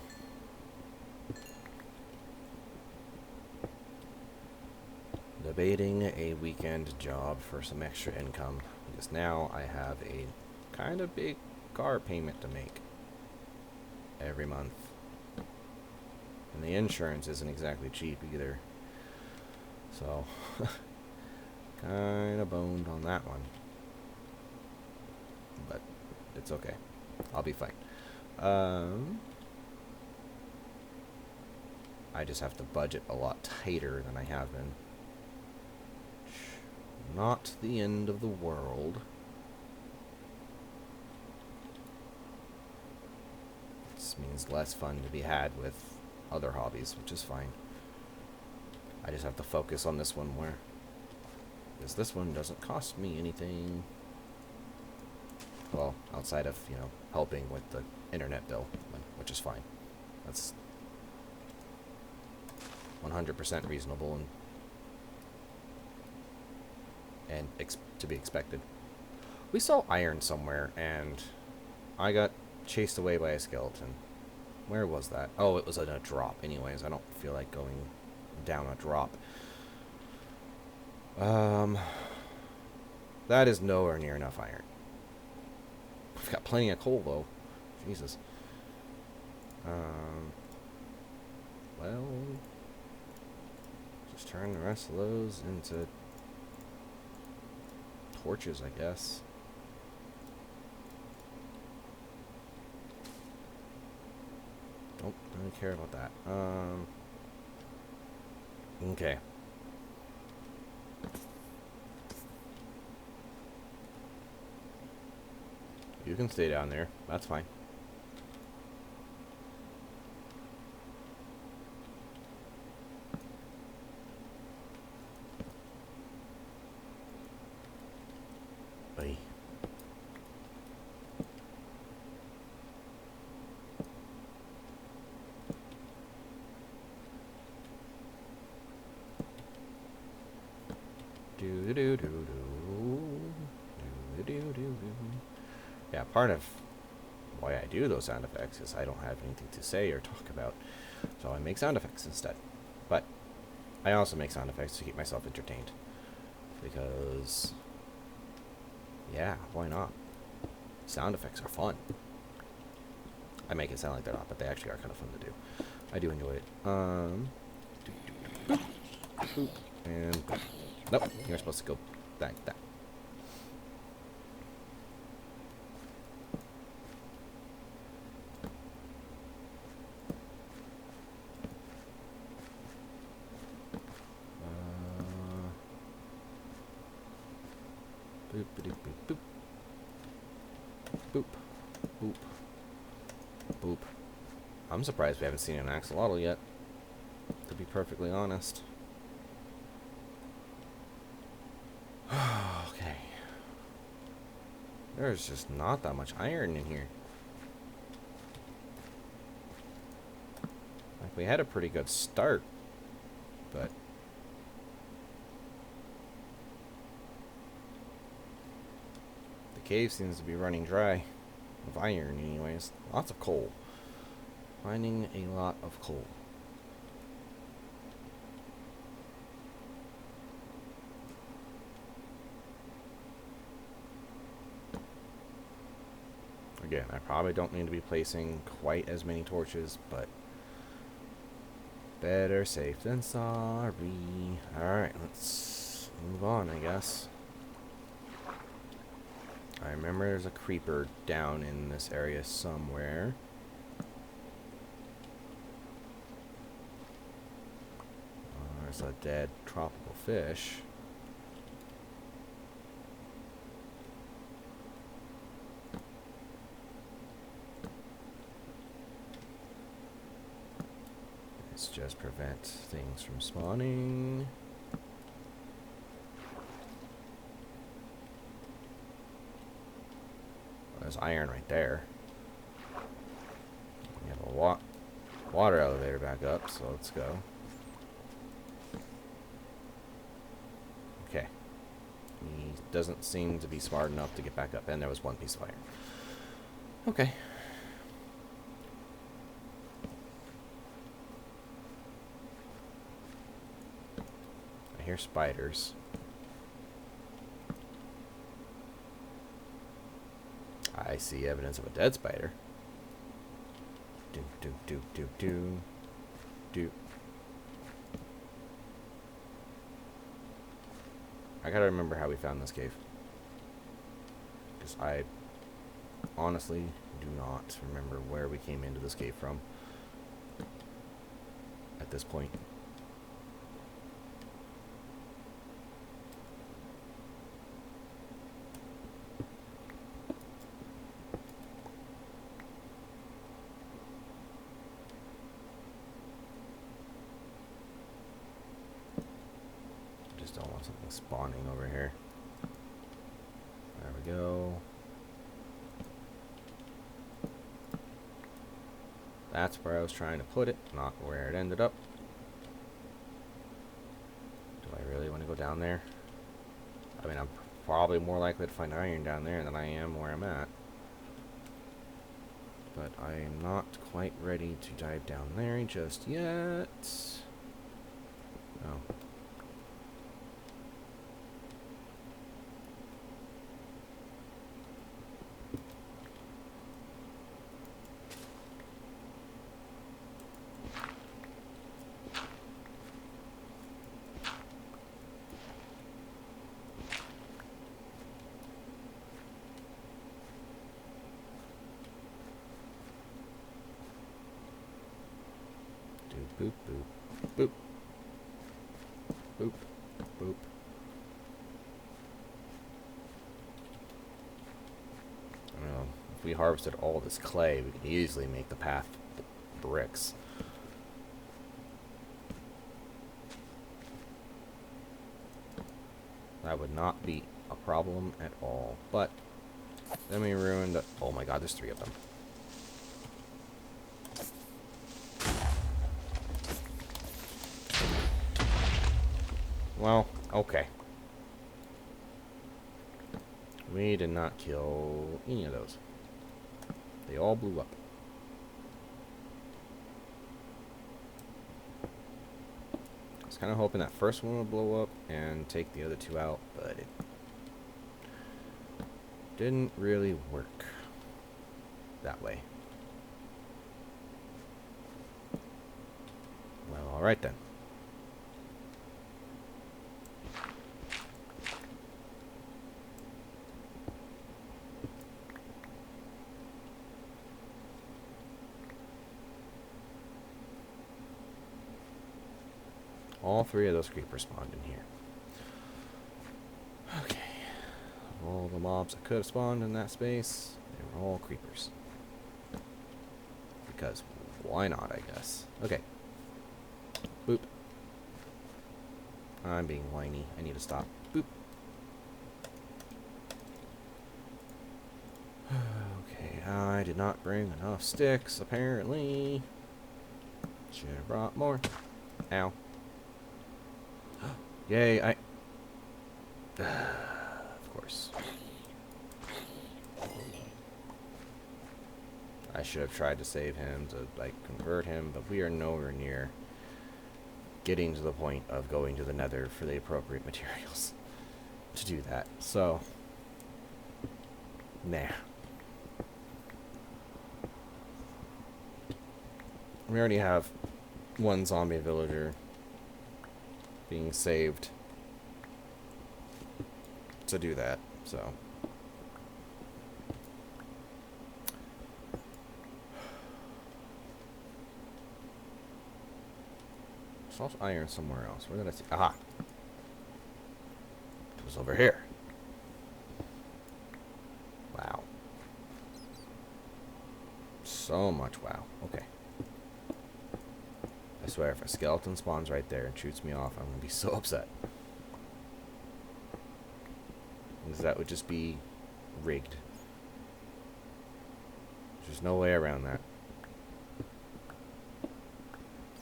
debating a weekend job for some extra income because now I have a kind of big car payment to make every month. And the insurance isn't exactly cheap either. So, kind of boned on that one. But it's okay. I'll be fine. I just have to budget a lot tighter than I have been. Not the end of the world. This means less fun to be had with other hobbies, which is fine. I just have to focus on this one more. Because this one doesn't cost me anything. Well, outside of, helping with the internet bill, which is fine. That's 100% reasonable and to be expected. We saw iron somewhere, and I got chased away by a skeleton. Where was that? Oh, it was in a drop. Anyways, I don't feel like going down a drop. That is nowhere near enough iron. We've got plenty of coal, though. Jesus. Well, just turn the rest of those into torches, I guess. Don't really care about that. Okay. You can stay down there. That's fine. Bye. Yeah, part of why I do those sound effects is I don't have anything to say or talk about, so I make sound effects instead. But I also make sound effects to keep myself entertained, because, yeah, why not? Sound effects are fun. I make it sound like they're not, but they actually are kind of fun to do. I do enjoy it. Boop, and boop. Nope, you're supposed to go like that. Boop, boop, boop, boop. Boop, boop, boop. I'm surprised we haven't seen an axolotl yet, to be perfectly honest. Okay. There's just not that much iron in here. Like, we had a pretty good start, but the cave seems to be running dry of iron anyways. Lots of coal. Finding a lot of coal. Again, I probably don't need to be placing quite as many torches, but better safe than sorry. Alright, let's move on, I guess. I remember there's a creeper down in this area somewhere. There's a dead tropical fish. Let's just prevent things from spawning. There's iron right there. We have a water elevator back up, so let's go. Okay. He doesn't seem to be smart enough to get back up, and there was one piece of iron. Okay. I hear spiders. I see evidence of a dead spider. Do, do, do, do, do. Do. I gotta remember how we found this cave. Because I honestly do not remember where we came into this cave from at this point. Just don't want something spawning over here. There we go. That's where I was trying to put it, not where it ended up. Do I really want to go down there? I mean, I'm probably more likely to find iron down there than I am where I'm at. But I am not quite ready to dive down there just yet. Oh. Boop, boop, boop, boop, boop. I don't know, if we harvested all this clay, we could easily make the path bricks. That would not be a problem at all. But then we ruined the, oh my god, there's 3 of them. Well, okay. We did not kill any of those. They all blew up. I was kind of hoping that first one would blow up and take the other 2 out, but it didn't really work that way. Well, alright then. All 3 of those creepers spawned in here. Okay. All the mobs that could have spawned in that space, they were all creepers. Because why not, I guess. Okay. Boop. I'm being whiny. I need to stop. Boop. Okay, I did not bring enough sticks, apparently. Should have brought more. Ow. Yay, of course. I should have tried to save him, to, like, convert him, but we are nowhere near getting to the point of going to the nether for the appropriate materials to do that. So, nah. We already have 1 zombie villager being saved to do that, so. There's also iron somewhere else. Where did I see? Aha! It was over here. Wow. So much wow. Okay. I swear, if a skeleton spawns right there and shoots me off, I'm going to be so upset. Because that would just be rigged. There's no way around that.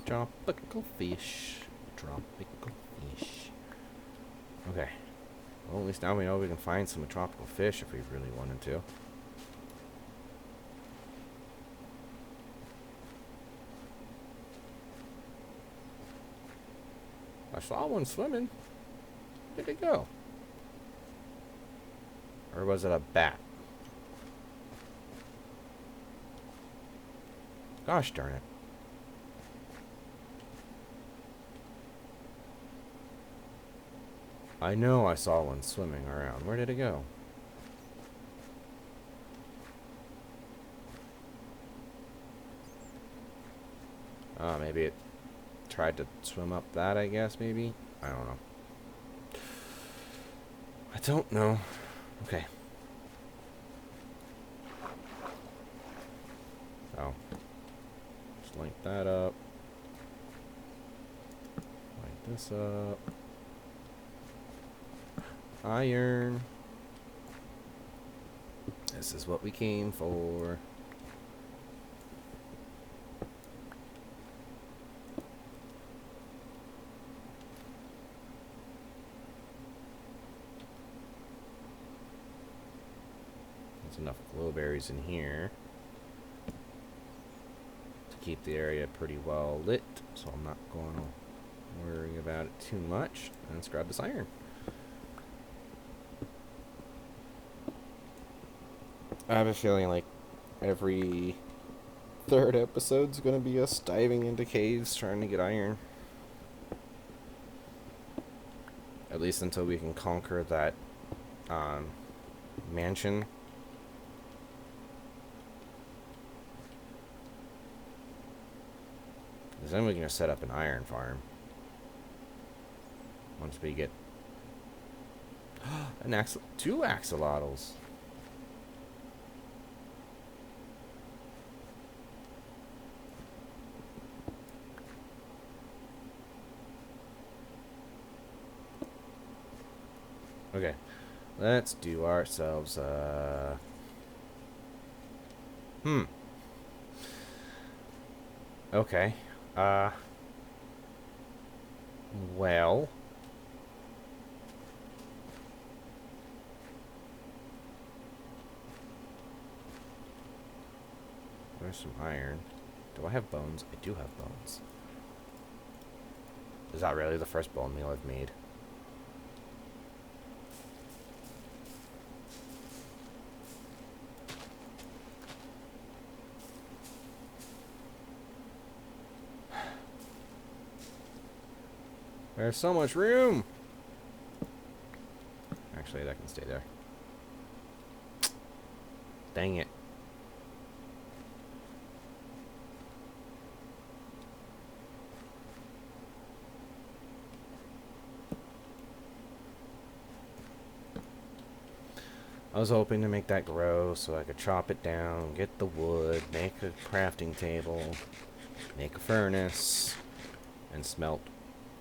Tropical fish. Tropical fish. Okay. Well, at least now we know we can find some tropical fish if we really wanted to. I saw one swimming. Where did it go? Or was it a bat? Gosh darn it. I know I saw one swimming around. Where did it go? Oh, maybe it tried to swim up that, I guess, maybe? I don't know. I don't know. Okay. Oh. Just link that up. Light this up. Iron. This is what we came for. There's enough glowberries in here to keep the area pretty well lit, so I'm not going to worry about it too much. And let's grab this iron. I have a feeling like every third episode's gonna be us diving into caves trying to get iron. At least until we can conquer that mansion. Because then we can just set up an iron farm. Once we get two axolotls. Okay, let's do ourselves okay. Well. There's some iron. Do I have bones? I do have bones. Is that really the first bone meal I've made? There's so much room! Actually, that can stay there. Dang it. I was hoping to make that grow so I could chop it down, get the wood, make a crafting table, make a furnace, and smelt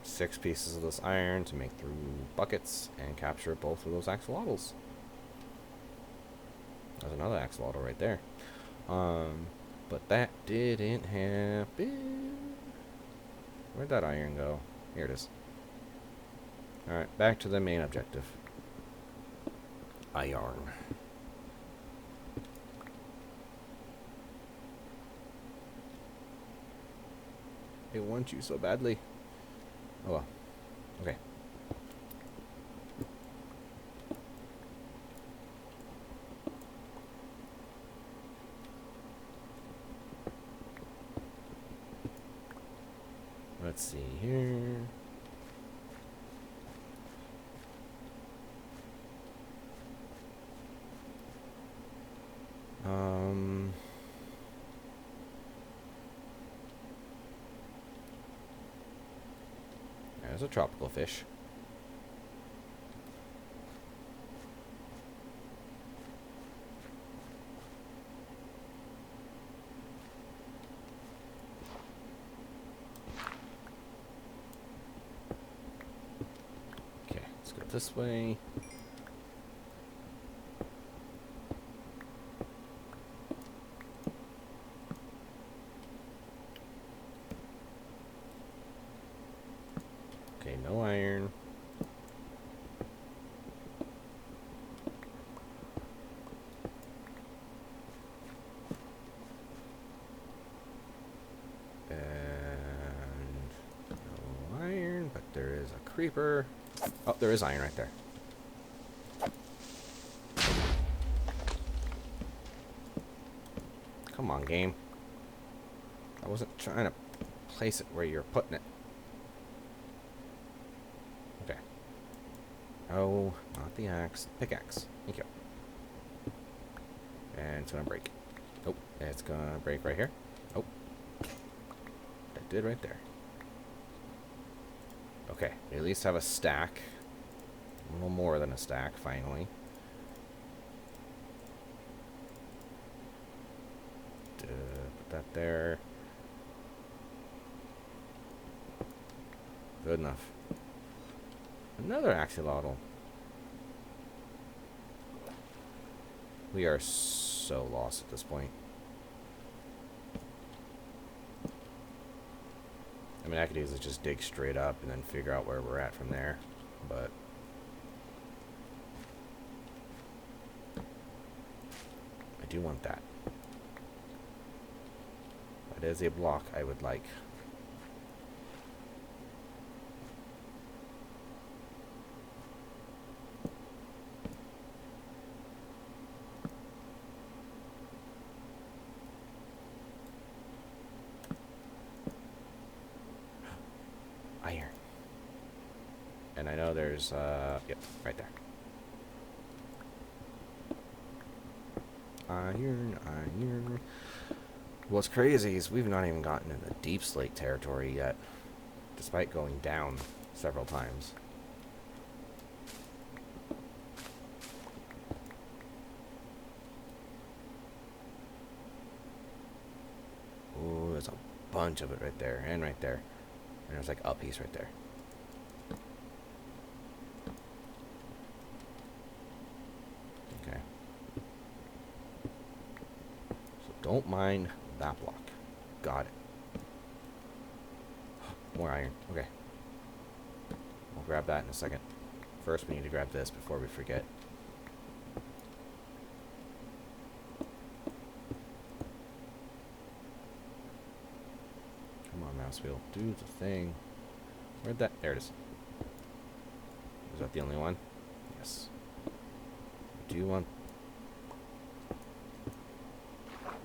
6 pieces of this iron to make 3 buckets and capture both of those axolotls. There's another axolotl right there. But that didn't happen. Where'd that iron go? Here it is. Alright, back to the main objective. Iron. I want you so badly. Oh well. Okay. Let's see here. There's a tropical fish. Okay, let's go this way. Okay, no iron. And no iron, but there is a creeper. Oh, there is iron right there. Come on, game. I wasn't trying to place it where you're putting it. Okay. Oh, not the axe. Pickaxe. Thank you. And it's gonna break. Oh, it's gonna break right here. Oh. That did right there. Okay, we at least have a stack. A little more than a stack, finally. Put that there. Good enough. Another axolotl. We are so lost at this point. I mean, I could easily just dig straight up and then figure out where we're at from there, but I do want that. That is a block I would like. Iron. And I know there's, yep, right there. Iron, iron. What's crazy is we've not even gotten in the Deep Slate territory yet, despite going down several times. Ooh, there's a bunch of it right there, and right there. And there's like a piece right there. Okay. So don't mind that block. Got it. More iron. Okay. We'll grab that in a second. First, we need to grab this before we forget. Come on, mouse wheel. Do the thing. Where'd that? There it is. Was that the only one? Yes. Do you want...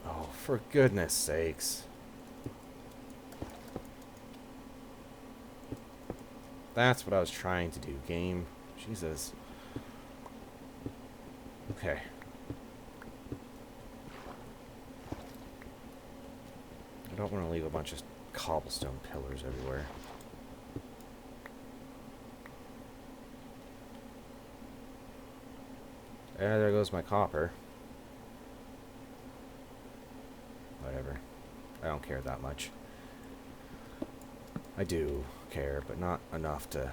Oh, for goodness sakes. That's what I was trying to do, game. Jesus. Okay. I don't want to leave a bunch of cobblestone pillars everywhere. There goes my copper. Whatever. I don't care that much. I do care, but not enough to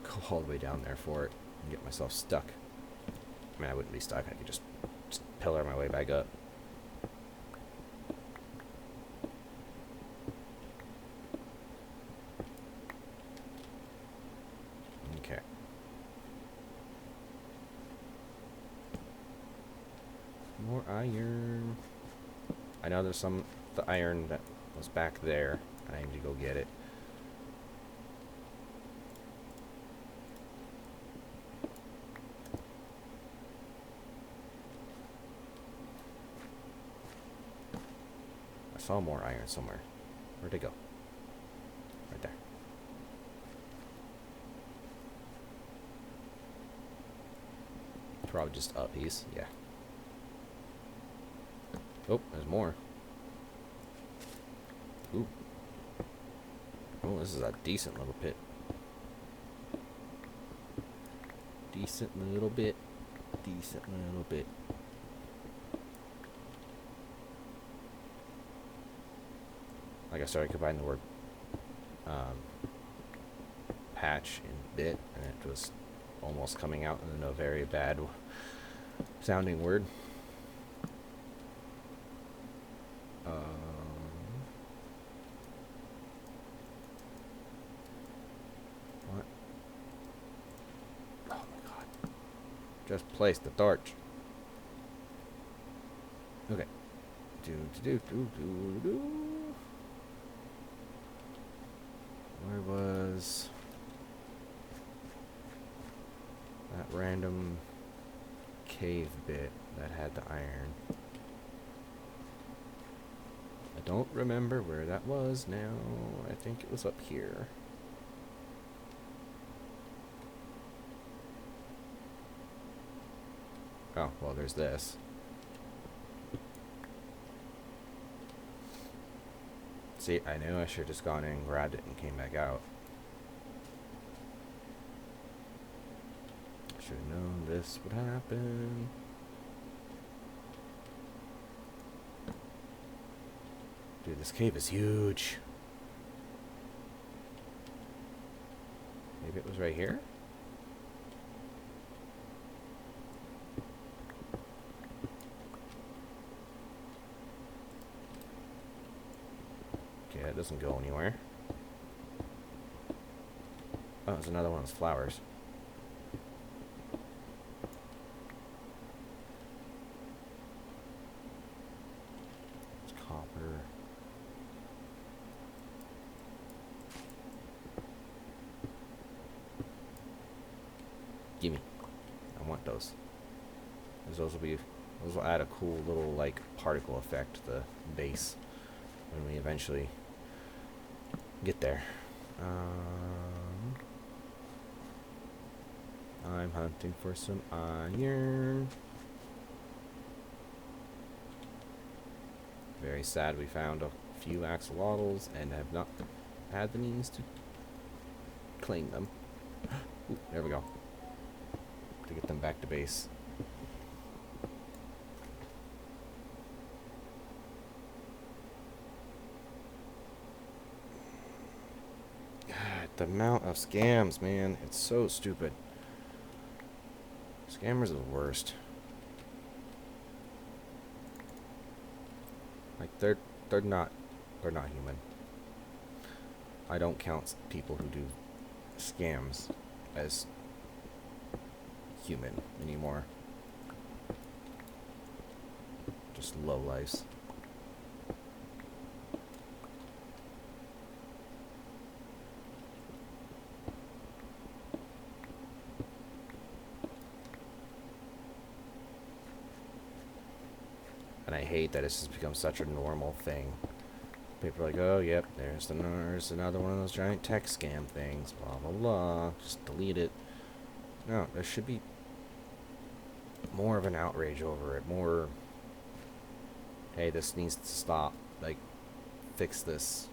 go all the way down there for it and get myself stuck. I mean, I wouldn't be stuck. I could just pillar my way back up. Okay. More iron. I know there's some the iron that was back there, and I need to go get it. I saw more iron somewhere. Where'd it go? Right there. Probably just a piece. Yeah. Oh, there's more. Ooh. Oh, this is a decent little pit. Decent little bit. Decent little bit. Like I started combining the word patch and bit, and it was almost coming out in a very bad sounding word. What? Oh my god. Just place the torch. Okay. Where was... That random cave bit that had the iron. I don't remember where that was now. I think it was up here. Oh, well, there's this. See, I knew I should have just gone in and grabbed it and came back out. Should have known this would happen. Dude, this cave is huge. Maybe it was right here? Okay, that doesn't go anywhere. Oh, there's another one of those flowers. It's copper. Gimme. I want those. Those will add a cool little like particle effect to the base when we eventually get there. I'm hunting for some iron. Very sad we found a few axolotls and have not had the means to claim them. Ooh, there we go. To get them back to base. God, the amount of scams, man. It's so stupid. Scammers are the worst. Like they're not human. I don't count people who do scams as human anymore. Just lowlifes. And I hate that it's just become such a normal thing. People are like, oh, yep, there's another one of those giant tech scam things, blah, blah, blah. Just delete it. No, there should be more of an outrage over it. More, hey, this needs to stop. Like, fix this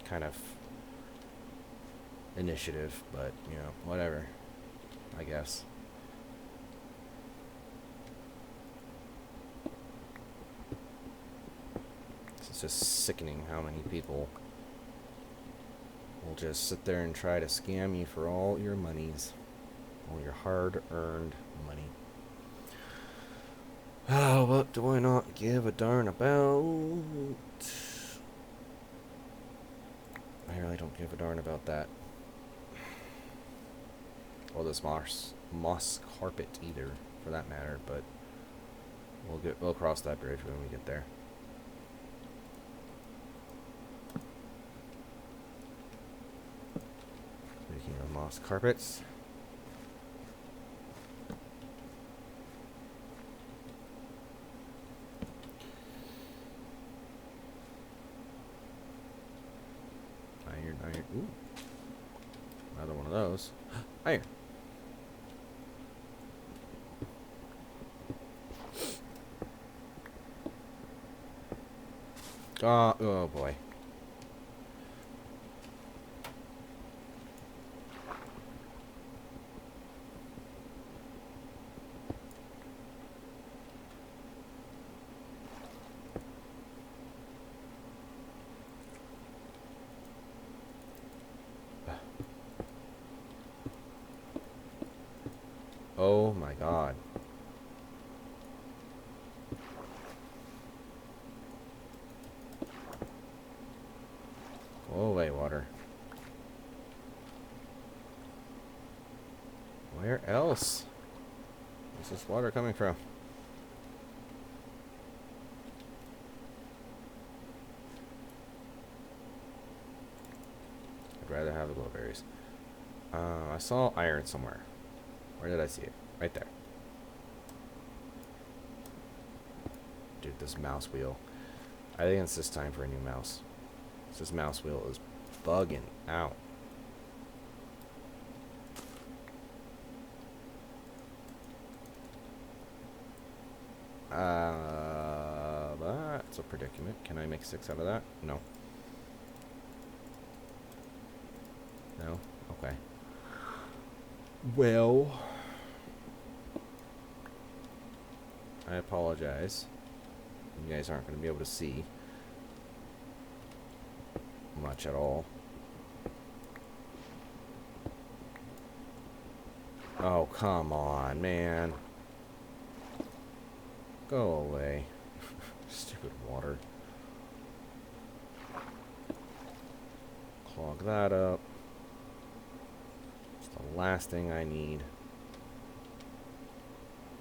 kind of initiative. But, you know, whatever, I guess. It's just sickening how many people will just sit there and try to scam you for all your monies. All your hard-earned money. Oh, what do I not give a darn about? I really don't give a darn about that. Or this moss carpet either, for that matter, but we'll cross that bridge when we get there. Speaking of moss carpets. Iron. Ooh. Another one of those. Iron. Oh boy. Oh my god. Go away, water. Where else is this water coming from? I'd rather have the glowberries. I saw iron somewhere. Where did I see it? Right there. Dude, this mouse wheel. I think it's this time for a new mouse. This mouse wheel is bugging out. That's a predicament. Can I make 6 out of that? No. No? Okay. Well, I apologize. You guys aren't going to be able to see much at all. Oh, come on, man. Go away. Stupid water. Clog that up. It's the last thing I need.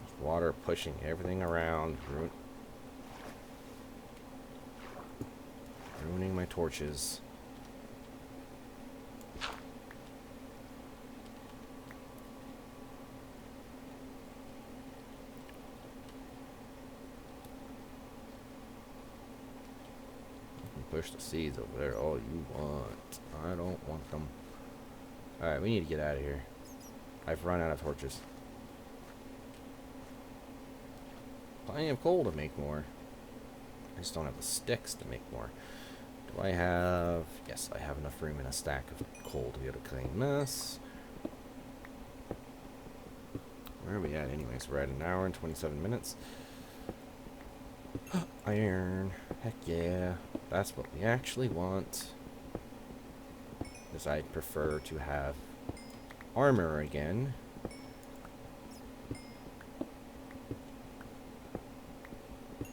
There's water pushing everything around. Ruining my torches. Push the seeds over there all you want. I don't want them. Alright, we need to get out of here. I've run out of torches. Plenty of coal to make more. I just don't have the sticks to make more. Do I have... Yes, I have enough room in a stack of coal to be able to clean this. Where are we at anyways? We're at 1 hour and 27 minutes. Iron. Heck yeah. That's what we actually want. Because I'd prefer to have armor again. We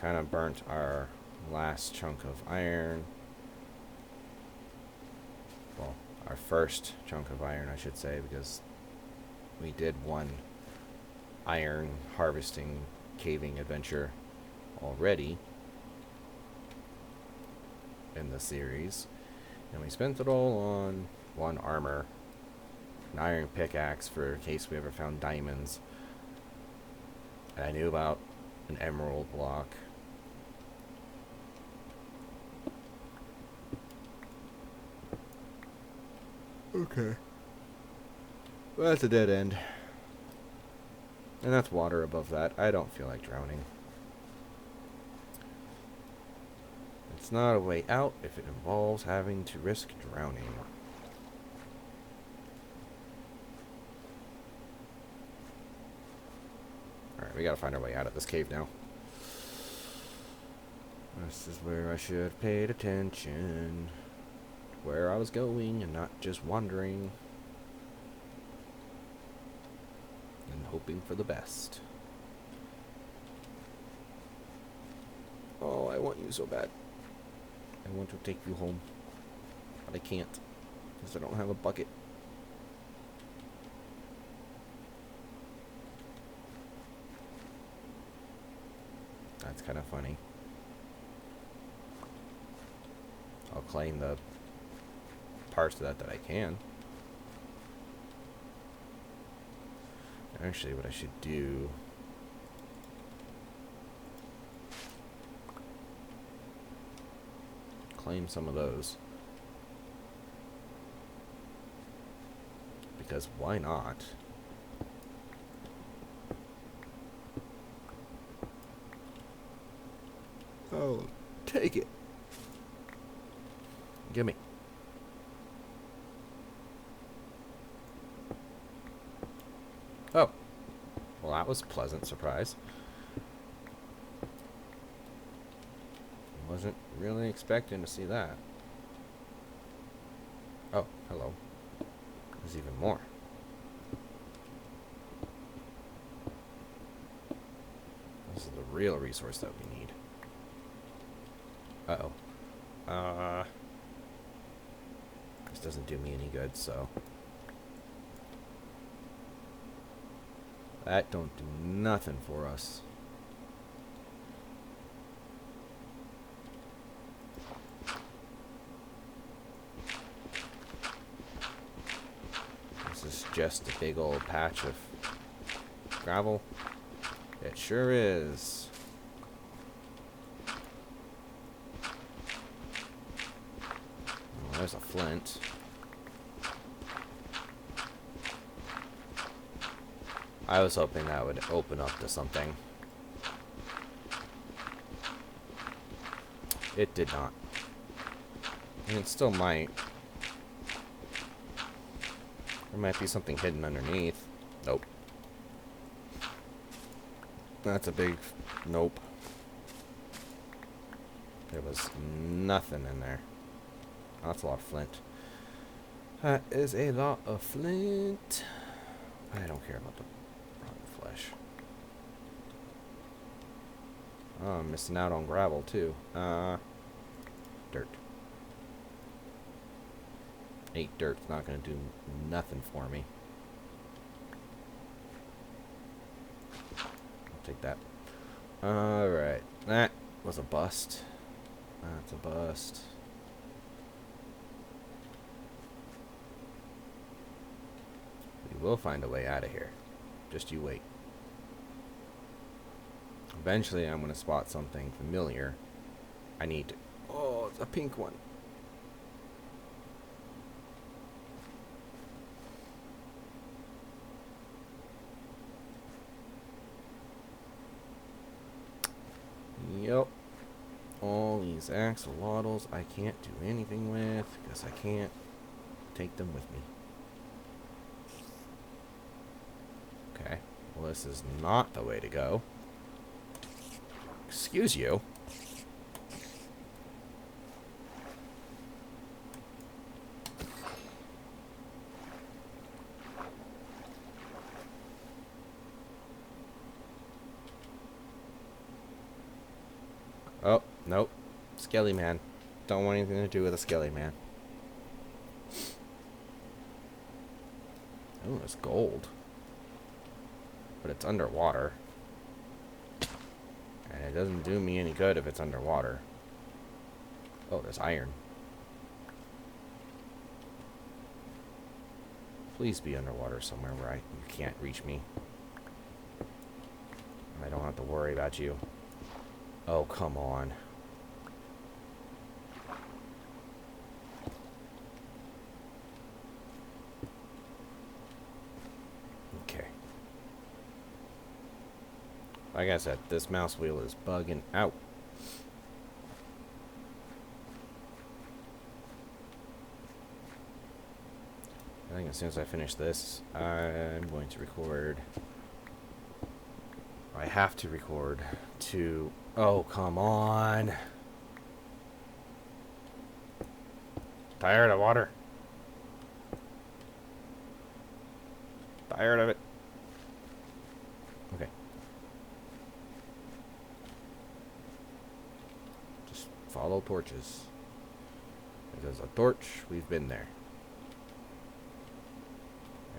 kind of burnt our last chunk of iron. Well, our first chunk of iron, I should say, because we did one iron harvesting caving adventure already in the series, and we spent it all on one armor, an iron pickaxe for in case we ever found diamonds, and I knew about an emerald block. Okay, well, that's a dead end, and that's water above that. I don't feel like drowning. It's not a way out if it involves having to risk drowning. Alright, we gotta find our way out of this cave now. This is where I should have paid attention. Where I was going and not just wandering. And hoping for the best. Oh, I want you so bad. I want to take you home, but I can't, because I don't have a bucket. That's kind of funny. I'll claim the parts of that I can. Actually, what I should do... claim some of those, because why not? Oh, take it. Gimme. Oh, well, that was a pleasant surprise. Wasn't really expecting to see that. Oh, hello. There's even more. This is the real resource that we need. Uh-oh. This doesn't do me any good, so... That don't do nothing for us. just a big old patch of gravel? It sure is. Oh, there's a flint. I was hoping that would open up to something. It did not. I mean, it still might. There might be something hidden underneath. Nope. That's a big nope. There was nothing in there. That's a lot of flint. That is a lot of flint. I don't care about the rotten flesh. Oh, I'm missing out on gravel too. Dirt. 8 dirt's not gonna do nothing for me. I'll take that. Alright. That was a bust. That's a bust. We will find a way out of here. Just you wait. Eventually I'm gonna spot something familiar. I need to... Oh, it's a pink one. Yep. All these axolotls I can't do anything with because I can't take them with me. Okay. Well, this is not the way to go. Excuse you. Oh, nope. Skelly man. Don't want anything to do with a skelly man. Oh, it's gold. But it's underwater. And it doesn't do me any good if it's underwater. Oh, there's iron. Please be underwater somewhere where you can't reach me. I don't have to worry about you. Oh, come on. Okay. Like I said, this mouse wheel is bugging out. I think as soon as I finish this, I'm going to record. I have to record to... Oh, come on. Tired of water. Tired of it. Okay. Just follow torches. If there's a torch, we've been there.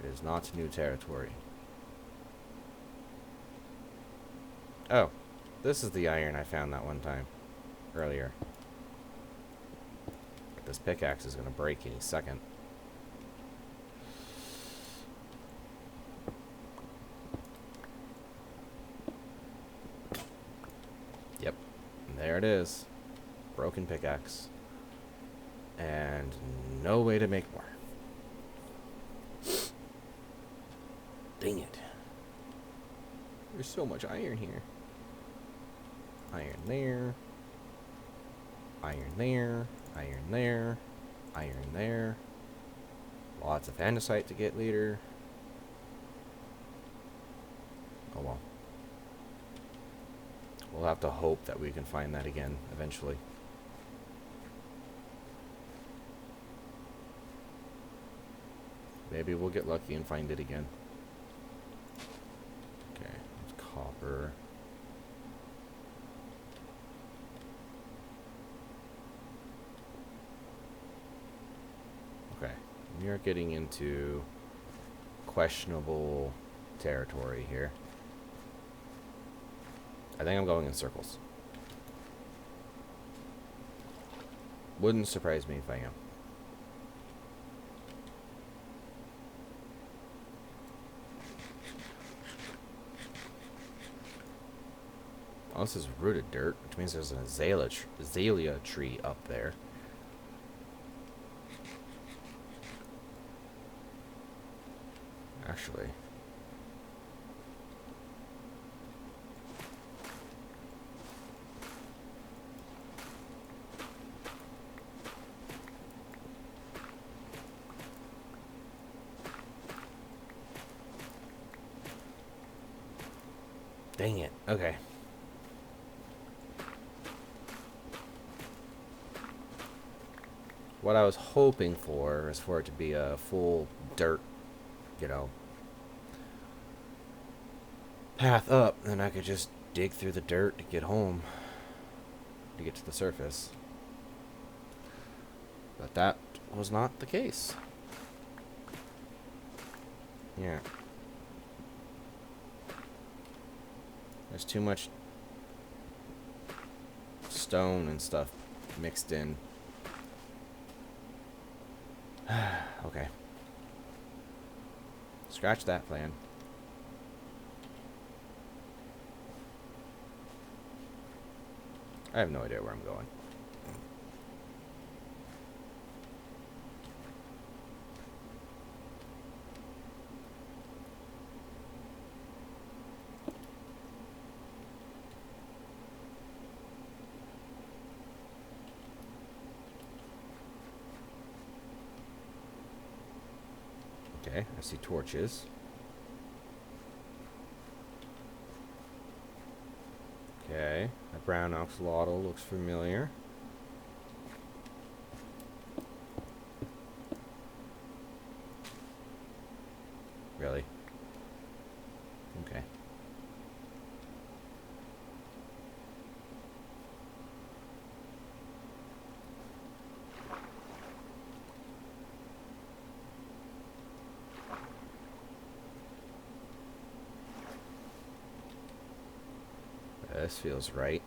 It is not new territory. Oh. This is the iron I found that one time. Earlier. But this pickaxe is going to break any second. Yep. And there it is. Broken pickaxe. And no way to make more. Dang it. There's so much iron here. Iron there. Iron there. Iron there. Iron there. Lots of andesite to get later. Oh well. We'll have to hope that we can find that again eventually. Maybe we'll get lucky and find it again. Okay, it's copper. Okay, we are getting into questionable territory here. I think I'm going in circles. Wouldn't surprise me if I am. this is rooted dirt, which means there's an azalea tree up there. Actually. Dang it. Okay. What I was hoping for is for it to be a full dirt, you know, path up, and I could just dig through the dirt to get home, to get to the surface. But that was not the case. Yeah. There's too much stone and stuff mixed in. Okay. Scratch that plan. I have no idea where I'm going. Okay, I see torches. Okay, a brown axolotl looks familiar. Really? Okay. This feels right.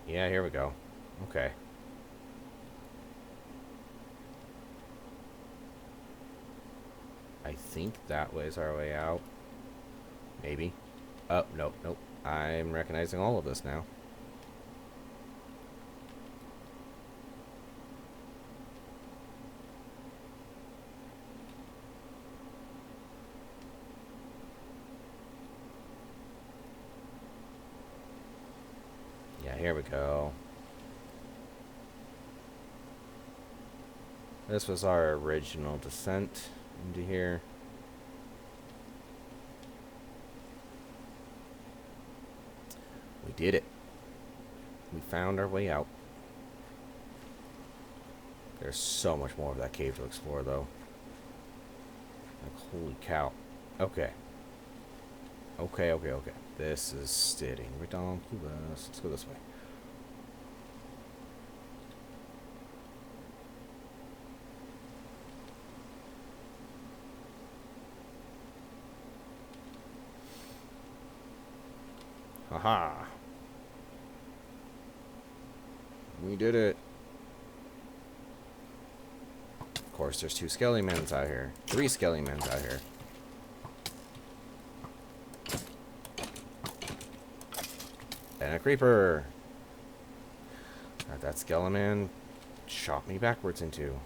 Yeah, here we go. Okay. I think that way's our way out. Maybe. Oh, nope, nope. I'm recognizing all of this now. Yeah, here we go. This was our original descent into here. We did it. We found our way out. There's so much more of that cave to explore, though. Like, holy cow. Okay. Okay, okay, okay. This is steering ridiculous. Let's go this way. Haha. We did it. Of course, there's 2 Skellymans out here. 3 Skellymans out here. And a creeper. That Skellyman shot me backwards into.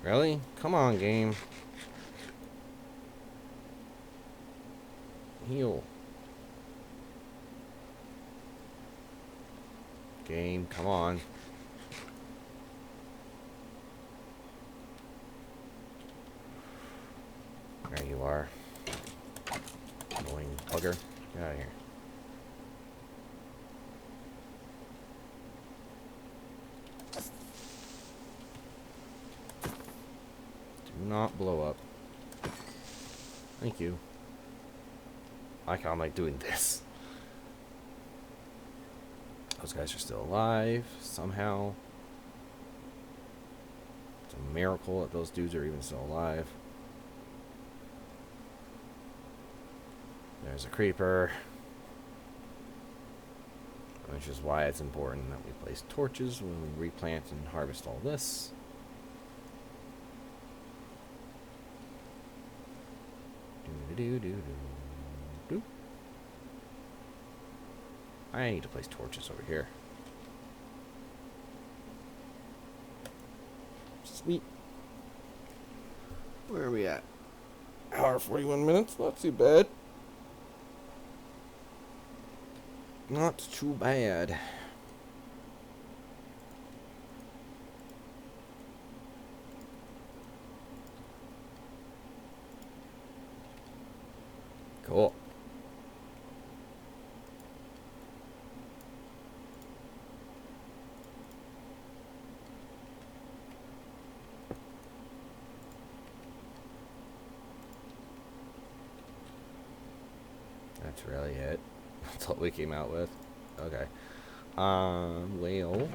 Really? Come on, game. Heal. Game, come on. There you are. Annoying bugger. Get out of here. Do not blow up. Thank you. I like how I'm like doing this. Those guys are still alive somehow. It's a miracle that those dudes are even still alive. There's a creeper. Which is why it's important that we place torches when we replant and harvest all this. Do. I need to place torches over here. Sweet. Where are we at? Hour 41 minutes, not too bad. Not too bad. Cool. That's really it. That's all we came out with. Okay. Well,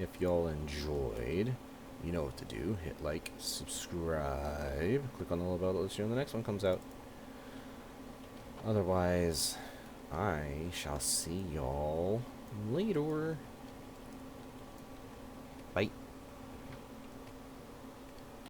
if y'all enjoyed, you know what to do. Hit like, subscribe, click on the little bell to let you know when the next one comes out. Otherwise, I shall see y'all later. Bye.